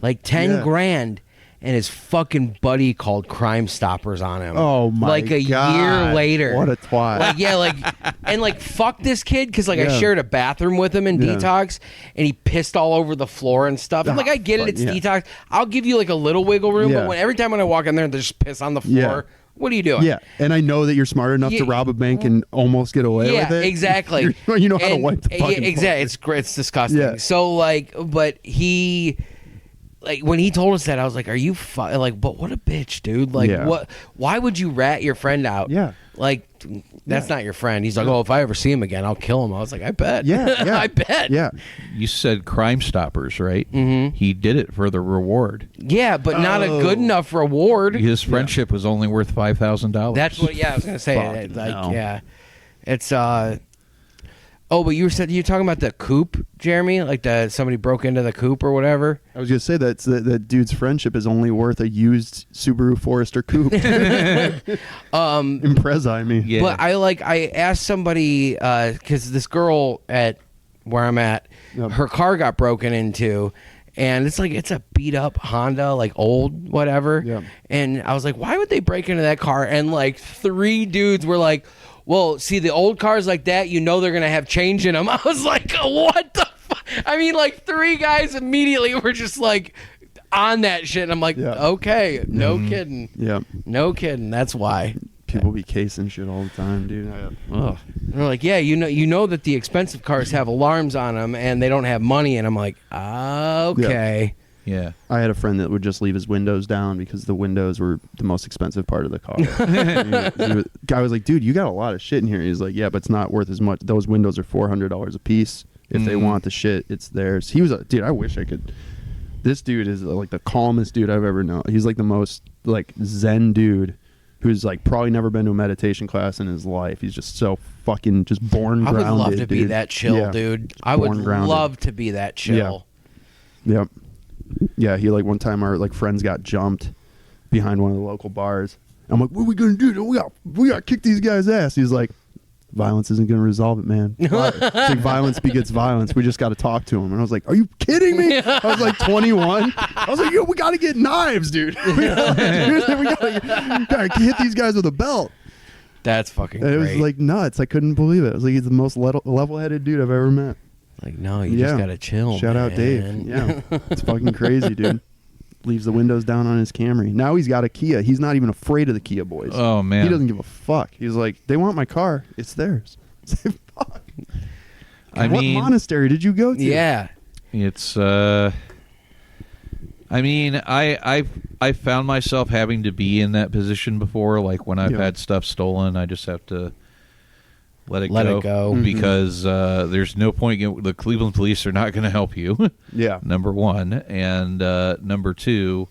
Like 10 grand, and his fucking buddy called Crime Stoppers on him. Oh my god! Like a year later. What a twat! Like and fuck this kid because I shared a bathroom with him in detox, and he pissed all over the floor and stuff. I'm like, I get it, it's detox. I'll give you like a little wiggle room, but every time when I walk in there, there's just piss on the floor. What are you doing? Yeah, and I know that you're smart enough to rob a bank and almost get away with it. Exactly. You know how to wipe the fucking exactly. It's great. It's disgusting. Yeah. So but he. Like when he told us that, I was like, "Are you but what a bitch, dude! Like, what? Why would you rat your friend out? Yeah, like that's not your friend." He's like, "Oh, if I ever see him again, I'll kill him." I was like, "I bet." Yeah, I bet. Yeah. You said Crime Stoppers, right? Mm-hmm. He did it for the reward. Yeah, but not a good enough reward. His friendship was only worth $5,000. That's what. Yeah, I was gonna say. It's Oh, but you were talking about the coupe, Jeremy? Like somebody broke into the coupe or whatever? I was going to say that dude's friendship is only worth a used Subaru Forester coupe. Impreza, I mean. Yeah. But I asked somebody, because this girl at where I'm at, her car got broken into, and it's a beat up Honda, like old, whatever. Yeah. And I was like, why would they break into that car? And like 3 dudes were like, well, see, the old cars like that, you know they're going to have change in them. I was like, what the fuck? I mean, like 3 guys immediately were just like on that shit. And I'm like, okay, no kidding. Yeah. No kidding. That's why. People be casing shit all the time, dude. And they're like, yeah, you know that the expensive cars have alarms on them and they don't have money. And I'm like, okay. Yeah. I had a friend that would just leave his windows down because the windows were the most expensive part of the car. Guy was like, dude, you got a lot of shit in here. He's like, yeah, but it's not worth as much. Those windows are $400 a piece. If they want the shit, it's theirs. He was dude, I wish I could. This dude is like the calmest dude I've ever known. He's like the most like zen dude who's like probably never been to a meditation class in his life. He's just so fucking just born grounded. I would love to be that chill, dude. I would love to be that chill. Yep. Yeah, he like one time our like friends got jumped behind one of the local bars. I'm like, what are we gonna do? We got to kick these guys' ass. He's like, violence isn't gonna resolve it, man. It's like violence begets violence. We just got to talk to him. And I was like, are you kidding me? I was like 21. I was like, yo, we got to get knives, dude. we gotta hit these guys with a belt. That's fucking great. It was like nuts. I couldn't believe it. I was like, he's the most level-headed dude I've ever met. Like, no, you just gotta chill. Shout out Dave. Yeah, it's fucking crazy, dude. Leaves the windows down on his Camry. Now he's got a Kia. He's not even afraid of the Kia boys. Oh man, he doesn't give a fuck. He's like, they want my car. It's theirs. It's like, fuck. What monastery did you go to? Yeah, it's. I mean, I found myself having to be in that position before. Like when I've had stuff stolen, I just have to. Let it go because there's no point. The Cleveland police are not going to help you. Yeah. Number one, and number two,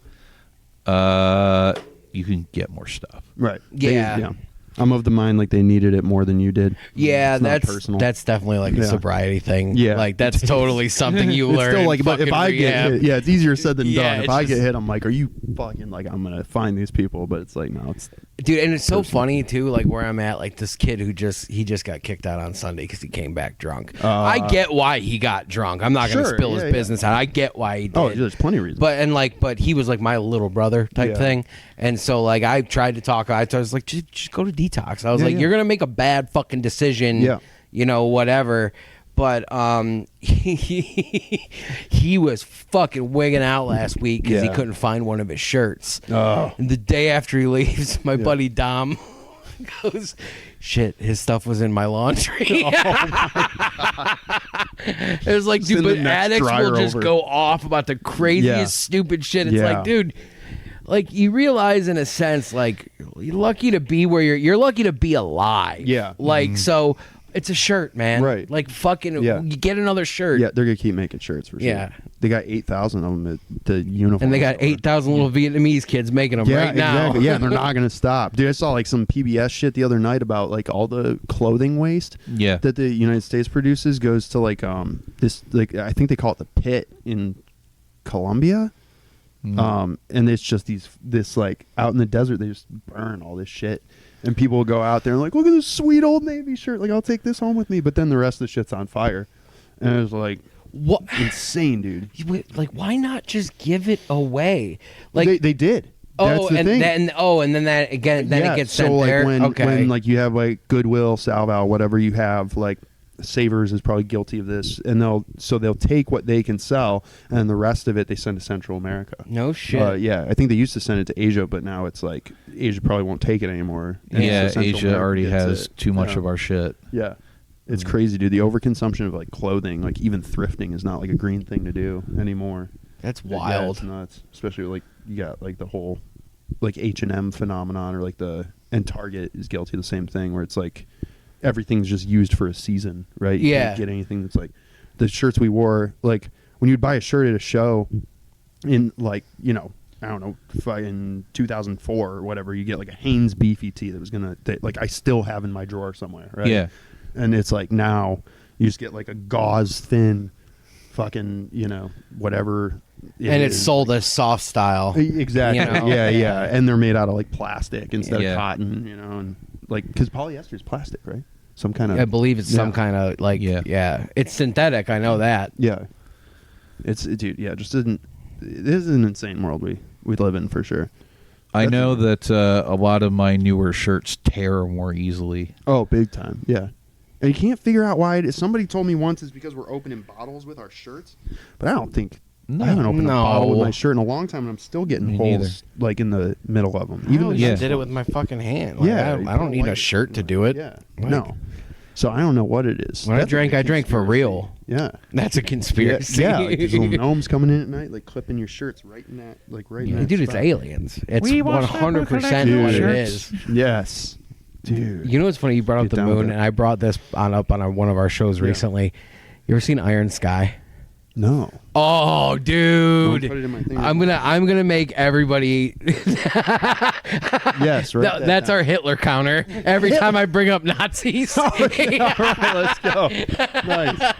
you can get more stuff. Right. Yeah. I'm of the mind like they needed it more than you did. Yeah, it's that's personal. That's definitely like a sobriety thing. Yeah, like that's totally something you learn. Still like, but if I get hit, it's easier said than done. If I get hit, I'm like, are you fucking like I'm gonna find these people? But it's like, no, it's dude, and it's so funny too. Like where I'm at, like this kid who just got kicked out on Sunday because he came back drunk. I get why he got drunk. I'm not gonna spill his business out. I get why he did. Oh, there's plenty of reasons. But he was like my little brother type thing, and so like I tried to talk. I was like, just go to detox. I was like, you're gonna make a bad fucking decision. You know, whatever. But he was fucking wigging out last week because he couldn't find one of his shirts. And the day after he leaves, my buddy Dom goes, shit, his stuff was in my laundry. It was like, dude, but addicts will just go off about the craziest stupid shit. It's like, dude, like you realize in a sense, like you're lucky to be where you're lucky to be alive. Yeah. Like, so It's a shirt, man. Right. Like fucking, Yeah. you get another shirt. Yeah, they're gonna keep making shirts for sure. Yeah. They got 8,000 of them at the uniform. And they got store. 8,000 little Vietnamese kids making them Yeah, right now. exactly. Yeah, they're not gonna stop, dude. I saw like some PBS shit the other night about like all the clothing waste. Yeah. That the United States produces goes to like this, like I think they call it the pit in Colombia. And it's just this like out in the desert, they just burn all this shit. And people will go out there and like, look at this sweet Old Navy shirt. Like, I'll take this home with me. But then the rest of the shit's on fire. And it was like, What? insane, dude. Like, why not just give it away? Like, They did. That's the and thing. then that again, then Yeah, it gets so sent like there. when like you have like Goodwill, Salval, whatever you have, like Savers is probably guilty of this, and they'll take what they can sell, and the rest of it they send to Central America. No shit. Yeah, I think they used to send it to Asia, but now it's like Asia probably won't take it anymore. And Yeah, so Central Asia America already gets has it. too much Yeah. of our shit. Yeah, it's crazy, dude. The overconsumption of like clothing, like even thrifting, is not like a green thing to do anymore. That's Yeah, wild. it's nuts. Especially like you got like the whole like H&M phenomenon, or like and Target is guilty of the same thing, where it's like everything's just used for a season, right? You Yeah. can't get anything that's like the shirts we wore. Like when you'd buy a shirt at a show in like, you know, I don't know, in 2004 or whatever, you get like a Hanes beefy tee that like I still have in my drawer somewhere, right? Yeah. And it's like now you just get like a gauze thin fucking, you know, whatever. And it's is. sold as soft style. Exactly. You know? Yeah. And they're made out of like plastic instead Yeah. of cotton, you know, and like because polyester is plastic, right? Some kind of. I believe it's some kind of like, Yeah. yeah. It's synthetic. I know that. Yeah. Dude. Yeah. Just isn't. This is an insane world we live in for sure. I know that a lot of my newer shirts tear more easily. Oh, big time. Yeah. And you can't figure out why it is. Somebody told me once it's because we're opening bottles with our shirts, but I don't think. No. I haven't opened a bottle with No. my shirt in a long time, and I'm still getting Me holes neither. like in the middle of them. I Even always Yeah. did it with my fucking hand. Like, Yeah, I don't need like a shirt to do it. Yeah. Like, No. So I don't know what it is. When I That's a drank, big I drank for conspiracy. real. Yeah. That's a conspiracy. Yeah, like there's little gnomes coming in at night, like clipping your shirts right in that, like right in that Dude, it's spot. aliens. It's We watched that 100% Dude. what it is. Yes, dude. You know what's funny? You brought up Get the down with moon, it. and I brought this up on one of our shows recently. You ever seen Iron Sky? No. Oh, dude! Put it in my thing. I'm gonna make everybody. Yes, right. That's our Hitler counter. Every time I bring up Nazis. All right, let's go. Nice.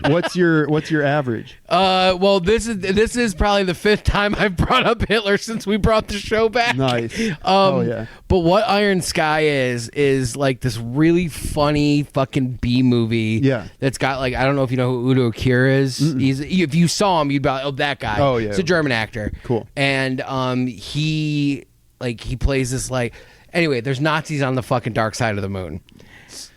What's your average? Well, this is probably the 5th time I've brought up Hitler since we brought the show back. Nice. Oh yeah. But what Iron Sky is like this really funny fucking B movie. Yeah. That's got like, I don't know if you know who Udo Kier is. If you saw him, you'd be like, oh, that guy. Oh, yeah. He's a German actor. Cool. And he plays this like, anyway, there's Nazis on the fucking dark side of the moon.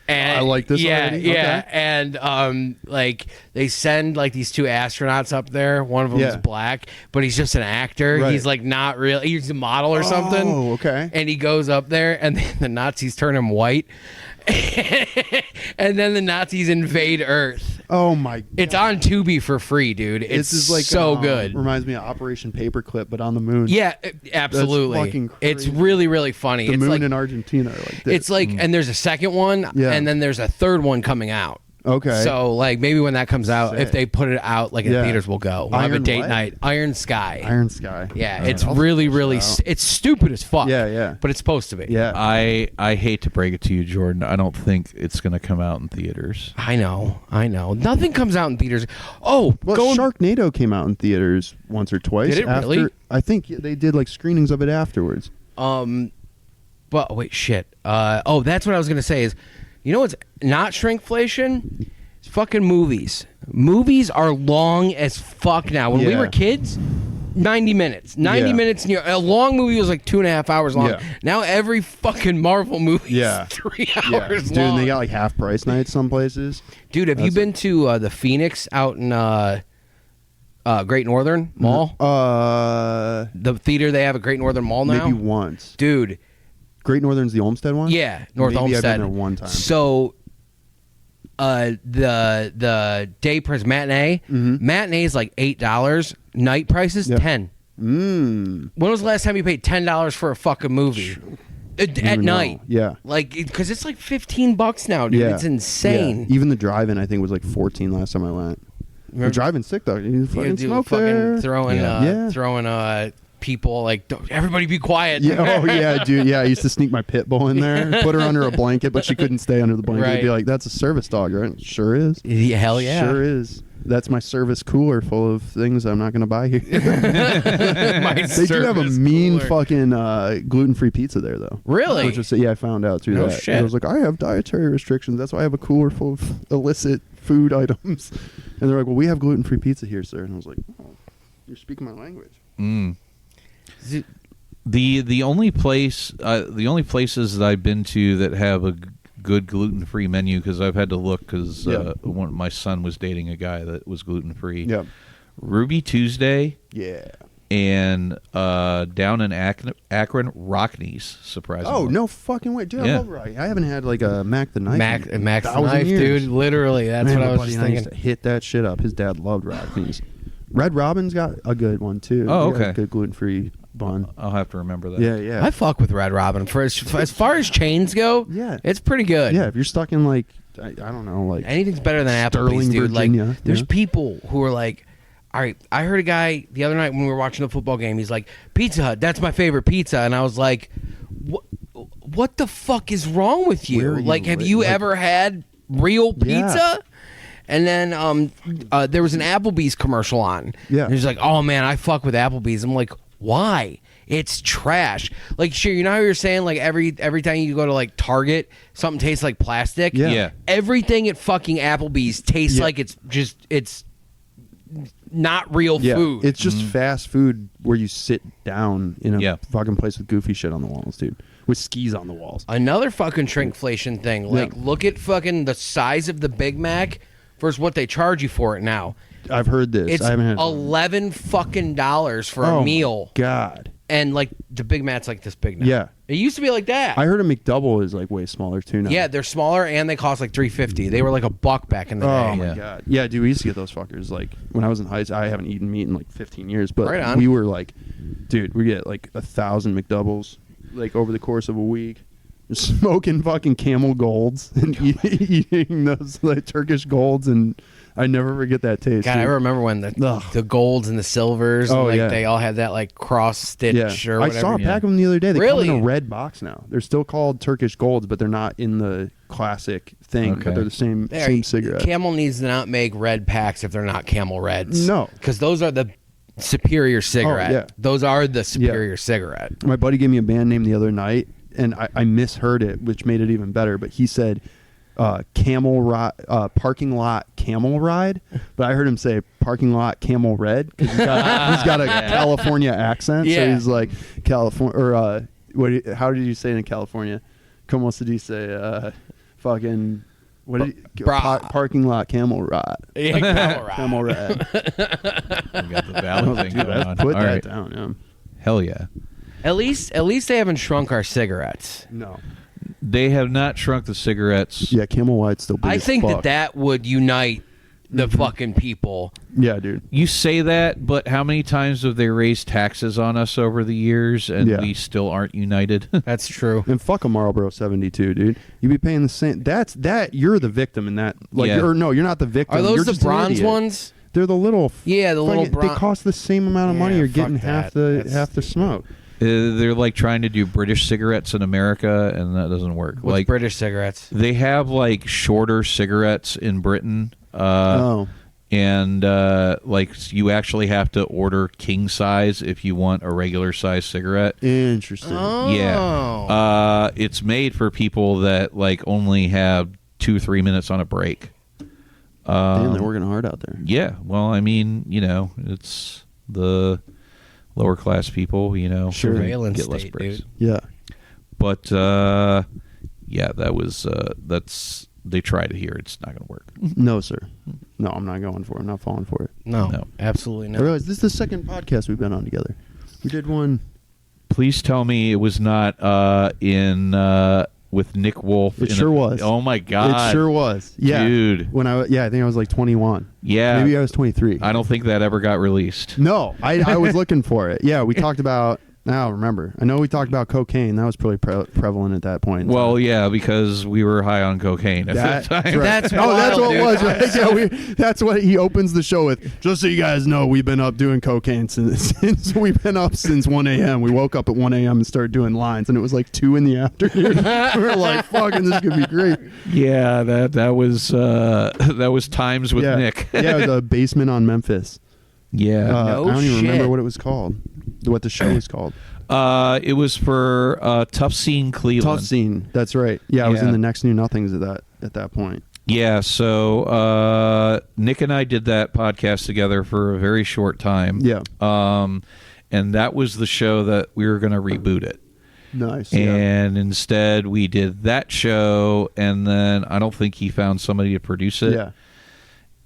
And I like this Yeah, already. yeah. Okay. And like they send like these 2 astronauts up there. One of them is Yeah. black, but he's just an actor. Right. He's like not real. He's a model or something. Oh, okay. And he goes up there, and the Nazis turn him white, and then the Nazis invade Earth. Oh my. God. It's on Tubi for free, dude. It's This is like so good. Reminds me of Operation Paperclip, but on the moon. Yeah, absolutely. fucking It's crazy. really, really funny. The It's moon like in Argentina are like this. it's like, and there's a second one, Yeah. and then there's a third one coming out. Okay. So like maybe when that comes out, Sick. if they put it out like in Yeah. theaters, we'll go. We'll have a Iron date what? night. Iron Sky. Iron Sky. Yeah, All it's right, I'll really, check this really. out. It's stupid as fuck. Yeah, yeah. But it's supposed to be. Yeah. I hate to break it to you, Jordan. I don't think it's going to come out in theaters. I know. Nothing comes out in theaters. Oh, Well, Sharknado came out in theaters once or twice. Did it after, really? I think they did like screenings of it afterwards. But wait, shit. That's what I was gonna say. Is you know what's not shrinkflation? It's fucking movies. Movies are long as fuck now. When we Yeah. were kids, 90 minutes. 90 Yeah. minutes. A long movie was like 2.5 hours long. Yeah. Now every fucking Marvel movie Yeah. is 3 Yeah. hours Dude, long. and they got like half price nights some places. Dude, have you That's been to the Phoenix out in Great Northern Mall? The theater they have at Great Northern Mall now? Maybe once. Dude, Great Northern's the Olmsted one? yeah, North Maybe Olmsted. I've been there one time. So, the day price matinee is like $8. Night price is Yeah. $10. Mm. When was the last time you paid $10 for a fucking movie? At even night. know. Yeah. Like, because it's like $15 now, dude. Yeah. It's insane. Yeah. Even the drive-in, I think, was like 14 last time I went. The drive-in sick though. You fucking smoke there. Throwing people like, everybody be quiet. Yeah. Oh yeah, dude. Yeah, I used to sneak my pit bull in there, put her under a blanket, but she couldn't stay under the blanket. Right. I'd be like, "That's a service dog, right?" Sure is. Yeah, hell yeah. Sure is. That's my service cooler full of things I'm not going to buy here. They do have a mean fucking gluten-free pizza there, though. Really? Which was, yeah, I found out through No that. shit. I was like, I have dietary restrictions. That's why I have a cooler full of illicit food items. And they're like, well, we have gluten-free pizza here, sir. And I was like, oh, you're speaking my language. The only places that I've been to that have a good gluten-free menu, because I've had to look because my son was dating a guy that was gluten-free. Yeah. Ruby Tuesday. Yeah. And down in Akron, Rockneys, surprisingly. Oh, no fucking way. Dude, I love Rocky. I haven't had like a Mac the Knife. Mac in the 1,000 Knife, years. dude. Literally, that's Man, what I my was buddy just and I used thinking. to hit that shit up. His dad loved Rockneys. Red Robin's got a good one too. Oh, They got okay. a good gluten-free bun. I'll have to remember that. Yeah, yeah. I fuck with Red Robin. For as far as chains go, Yeah. it's pretty good. Yeah, if you're stuck in like I don't know, like Anything's better than Applebee's, Sterling, dude. Virginia, Like, there's yeah. people who are like, all right, I heard a guy the other night when we were watching the football game. He's like, Pizza Hut, that's my favorite pizza. And I was like, what the fuck is wrong with you? Where are you Like, have li- you like- ever had real pizza? Yeah. And then there was an Applebee's commercial on. Yeah. And he's like, oh, man, I fuck with Applebee's. I'm like, why? It's trash. Like, sure, you know how you're saying, like, every time you go to, like, Target, something tastes like plastic? Yeah. Yeah. Everything at fucking Applebee's tastes Yeah. like it's not real yeah, food. it's just fast food where you sit down in a Yeah. fucking place with goofy shit on the walls, dude. With skis on the walls. Another fucking shrinkflation thing. Like, look at fucking the size of the Big Mac versus what they charge you for it now. I've heard this. It's I haven't had $11 fucking dollars for Oh, a meal. God. And like the Big Mac's like this big now. Yeah. It used to be like that. I heard a McDouble is like way smaller too now. Yeah, they're smaller and they cost like $3.50. They were like $1 back in the Oh day. my Yeah. God. Yeah, dude, we used to get those fuckers like when I was in high school. I haven't eaten meat in like 15 years, but Right on. we were like, dude, we get like 1,000 McDoubles like over the course of a week. Just smoking fucking Camel Golds and eating those like Turkish Golds, and I never forget that taste. God, I dude. remember when the golds and the silvers, Oh, and like yeah. they all had that like cross stitch Yeah, or I whatever. saw a pack of them the other day. They Really? come in a red box now. They're still called Turkish Golds, but they're not in the classic thing. Okay. But they're the same There, same cigarette. Camel needs to not make red packs if they're not Camel Reds. No. because those are the superior cigarette. yeah. Those are the superior cigarette. My buddy gave me a band name the other night, and I misheard it, which made it even better. But he said camel ride, parking lot camel ride, but I heard him say parking lot camel red because he's got a California accent. So Yeah. he's like California or how did you say it in California? Como se dice? Fucking what did parking lot camel ride. Yeah, Camel Ride. Camel ride. We got the valid thing Dude, going on. put All that right. down. Yeah. Hell yeah. At least they haven't shrunk our cigarettes. No. They have not shrunk the cigarettes. Yeah, Camel White's still big I as think fuck. that would unite the Mm-hmm. fucking people. Yeah, dude. You say that, but how many times have they raised taxes on us over the years and Yeah. we still aren't united? That's true. And fuck a Marlboro 72, dude. You be paying the same. That's that. You're the victim in that. Like, Yeah. or no, you're not the victim. Are those You're the just an bronze idiot. ones? They're the little. Yeah, the little They cost the same amount of money. Yeah, You're fuck getting that. half the smoke. They're like trying to do British cigarettes in America, and that doesn't work. What's like British cigarettes? they have like shorter cigarettes in Britain. Oh. And like you actually have to order king size if you want a regular size cigarette. Interesting. Oh. Yeah. It's made for people that like only have 2-3 minutes on a break. Damn, they're working hard out there. Yeah. Well, I mean, it's the lower class people, Sure. Surveillance get less state, breaks. dude. Yeah. But yeah, that was that's they tried it here. It's not going to work. No, sir. No, I'm not going for it. I'm not falling for it. No, No. absolutely I not. realize this is the second podcast we've been on together. We did one. Please tell me it was not in with Nick Wolf. It sure was. Oh my god! It sure was. Yeah, Dude. When I think I was like 21. Yeah. Maybe I was 23. I don't think that ever got released. No, I was looking for it. Yeah, we talked about I don't remember. I know we talked about cocaine. That was probably prevalent at that point. in Well, time. yeah, because we were high on cocaine at that time. right. That's that's wild, what dude. it was. Right? Yeah, that's what he opens the show with. Just so you guys know, we've been up doing cocaine since we've been up since 1 a.m. We woke up at 1 a.m. and started doing lines, and it was like 2 in the afternoon. We were like, "Fucking, this could be great." Yeah, that was times with yeah. Nick. Yeah, it was a basement on Memphis. Yeah. No I don't even remember shit. what it was called. What the show was called. It was for Tough Scene Cleveland. Tough Scene. That's right. Yeah, I was Yeah. in the Next New Nothings at that point. Yeah, so Nick and I did that podcast together for a very short time. Yeah. And that was the show that we were going to reboot it. Nice. Yeah. And instead we did that show, and then I don't think he found somebody to produce it. Yeah.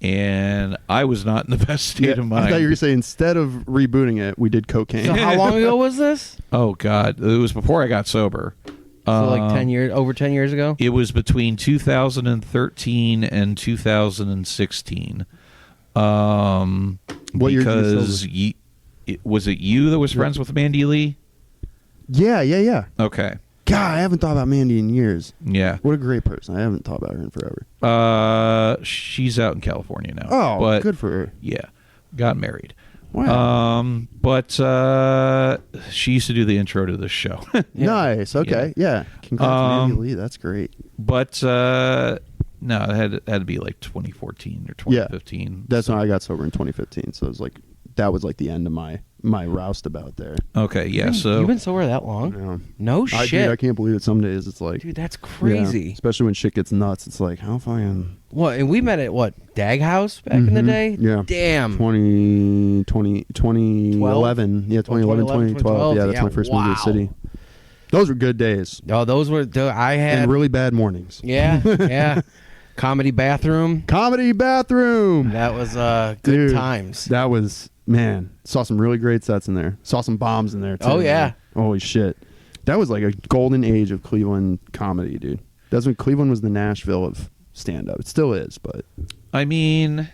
And I was not in the best state of mind. I thought you were going to say instead of rebooting it, we did cocaine. So how long ago was this? Oh, God. It was before I got sober. So like 10 years, over 10 years ago? It was between 2013 and 2016. What year did you because sober? was it you that was friends with Mandy Lee? Yeah. Okay. God, I haven't thought about Mandy in years. Yeah. What a great person. I haven't thought about her in forever. She's out in California now. Oh, but good for her. Yeah. Got married. Wow. But she used to do the intro to this show. Nice. Okay. Yeah. Congrats, Mandy Lee. That's great. But no, it had to be like 2014 or 2015. That's when I got sober in 2015. So it was like that was like the end of my roustabout there. Okay, yeah. So You've been sober that long? Yeah. No Dude, shit. I can't believe it. Some days it's like Dude, that's yeah, crazy. especially when shit gets nuts. It's like how fucking What? And we met at what? Dag House back in the day? Yeah. Damn. 2011. Yeah, 2011, 2012. Yeah, that's my first move to the city. Those were good days. Oh, those were. I had. And really bad mornings. Yeah, yeah. Comedy bathroom. Comedy bathroom. That was good Dude, times. That was, man, saw some really great sets in there. Saw some bombs in there, too. Oh, yeah. Man. Holy shit. That was like a golden age of Cleveland comedy, dude. That's when Cleveland was the Nashville of stand-up. It still is, but... I mean,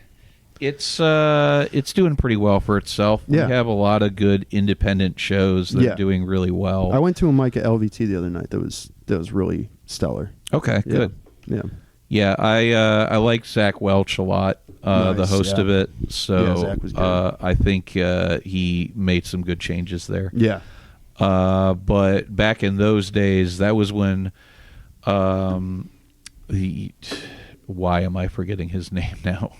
it's doing pretty well for itself. Yeah. We have a lot of good independent shows that are doing really well. I went to a mic at LVT the other night that was really stellar. Okay, Yeah. good. Yeah. Yeah, I like Zach Welch a lot, the Nice, host yeah. of it. So Yeah, Zach was good. I think he made some good changes there. Yeah. But back in those days, that was when why am I forgetting his name now?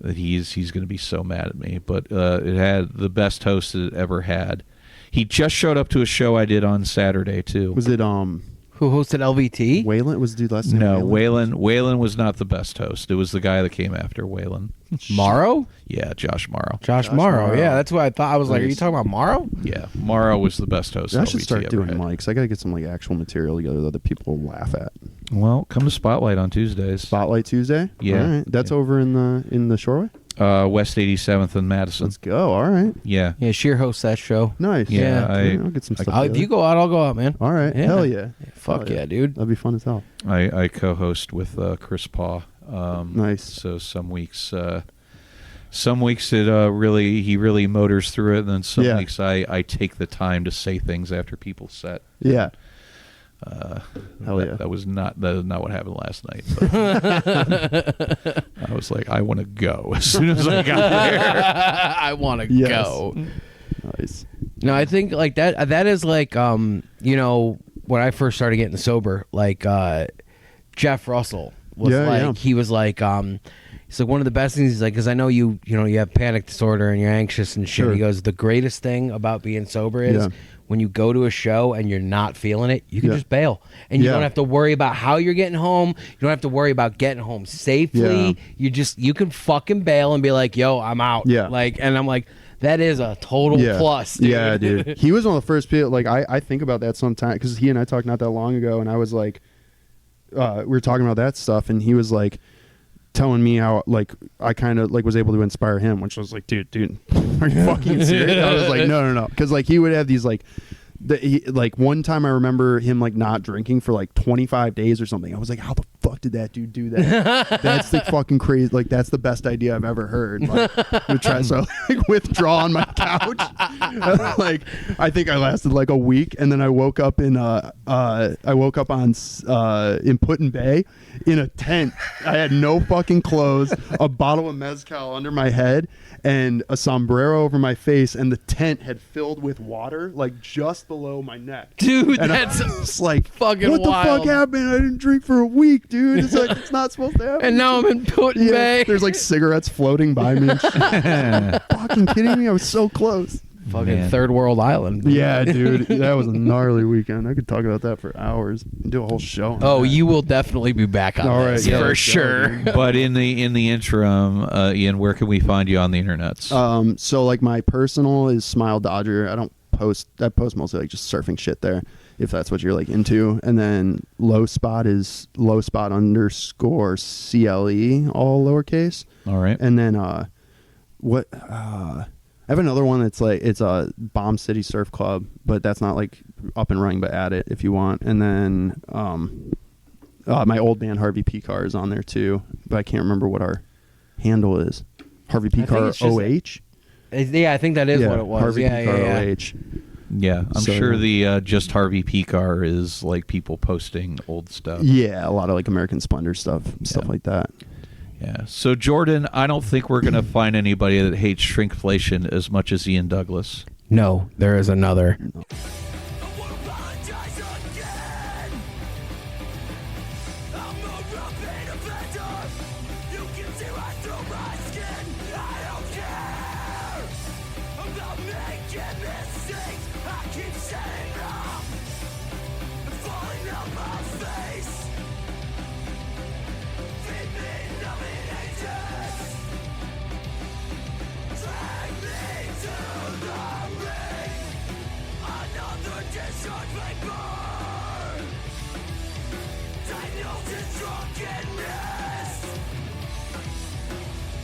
That he's going to be so mad at me. But it had the best host it ever had. He just showed up to a show I did on Saturday too. Was it Who hosted LVT? Waylon? Was the dude last name No, Waylon was not the best host. It was the guy that came after Waylon. Morrow? Yeah, Josh Morrow. Josh Morrow. Morrow. Yeah, that's what I thought. I was like, are you Nice. talking about Morrow? Yeah, Morrow was the best host. I should LVT start ever doing had. mics. I got to get some like actual material together that the people will laugh at. Well, come to Spotlight on Tuesdays. Spotlight Tuesday? Yeah. All right. That's Yeah. over in the Shoreway? West 87th and Madison. Let's go. All right. Yeah. Yeah, Sheer hosts that show. Nice. Yeah, I'll get some stuff If together. you go out, I'll go out, man. All right. Yeah. Hell yeah. Fuck Hell yeah, dude. That'd be fun as hell. I co-host with Chris Paw. Nice. So some weeks it he really motors through it, and then some Yeah. weeks I take the time to say things after people set. Yeah. Hell that, yeah. that is not what happened last night. But I was like, I want to go as soon as I got there. I want to Yes. go. Nice. No, I think like that. That is like, you know, when I first started getting sober, like Jeff Russell was Yeah, like, yeah. he was like, he's like one of the best things. He's like, because I know you know, you have panic disorder and you're anxious and shit. Sure. He goes, the greatest thing about being sober is Yeah. when you go to a show and you're not feeling it, you can Yeah. just bail, and you Yeah. don't have to worry about how you're getting home. You don't have to worry about getting home safely. Yeah. You can fucking bail and be like, yo, I'm out. Yeah. Like, and I'm like, that is a total plus. Dude. Yeah, dude. He was one of the first people. Like I think about that sometimes because he and I talked not that long ago, and I was like, we were talking about that stuff, and he was like telling me how like I kind of like was able to inspire him, which was like, dude, are you fucking serious? I was like, no, because like he would have these like. Like one time I remember him like not drinking for like 25 days or something. I was like, how the fuck did that dude do that? That's the fucking crazy. Like, that's the best idea I've ever heard. Like, to try so like withdraw on my couch. Like, I think I lasted like a week, and then I woke up in on in Put-in Bay in a tent. I had no fucking clothes, a bottle of mezcal under my head, and a sombrero over my face, and the tent had filled with water, like just below my neck. Dude, And that's it's like, fucking what the wild. fuck happened? I didn't drink for a week, dude. It's like, it's not supposed to happen. and now I'm in Put-in Bay. There's like cigarettes floating by me. And shit. Fucking kidding me? I was so close. Fucking Man. third world island. Yeah, dude, that was a gnarly weekend. I could talk about that for hours. Do a whole show. On Oh, that. you will definitely be back on All this right, yeah, for let's go, sure. dude. But in the interim, Ian, where can we find you on the internets? So like my personal is Smile Dodger. I post mostly like just surfing shit there, if that's what you're like into. And then low spot is lowspot _ CLE, all lowercase. All right. And then I have another one that's like, it's a Bomb City Surf Club, but that's not like up and running, but add it if you want. And then my old band Harvey P. Car is on there too, but I can't remember what our handle is. Harvey P. I think Car it's just- OH? Yeah, I think that is what it was. Harvey yeah, P. Car yeah, yeah. OH. Yeah, I'm So- sure the just Harvey P. Car is like people posting old stuff. Yeah, a lot of like American Splendor stuff like that. Yeah. So, Jordan, I don't think we're going to find anybody that hates shrinkflation as much as Ian Douglas. No, there is another. I wanna apologize again. I'm a repeat offender. You can see right through my skin. I don't care about making mistakes. I keep setting up and falling on my face. Feed me numbing agents. Drag me to the ring. Another discharge vapor. Diagnosis drunkenness.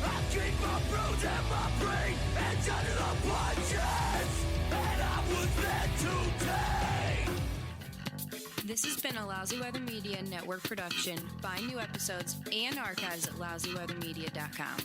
I keep my bruise and my brain and under the punches. And I was meant to take. This has been a Lousy Weather Media Network production. Find new episodes and archives at lousyweathermedia.com.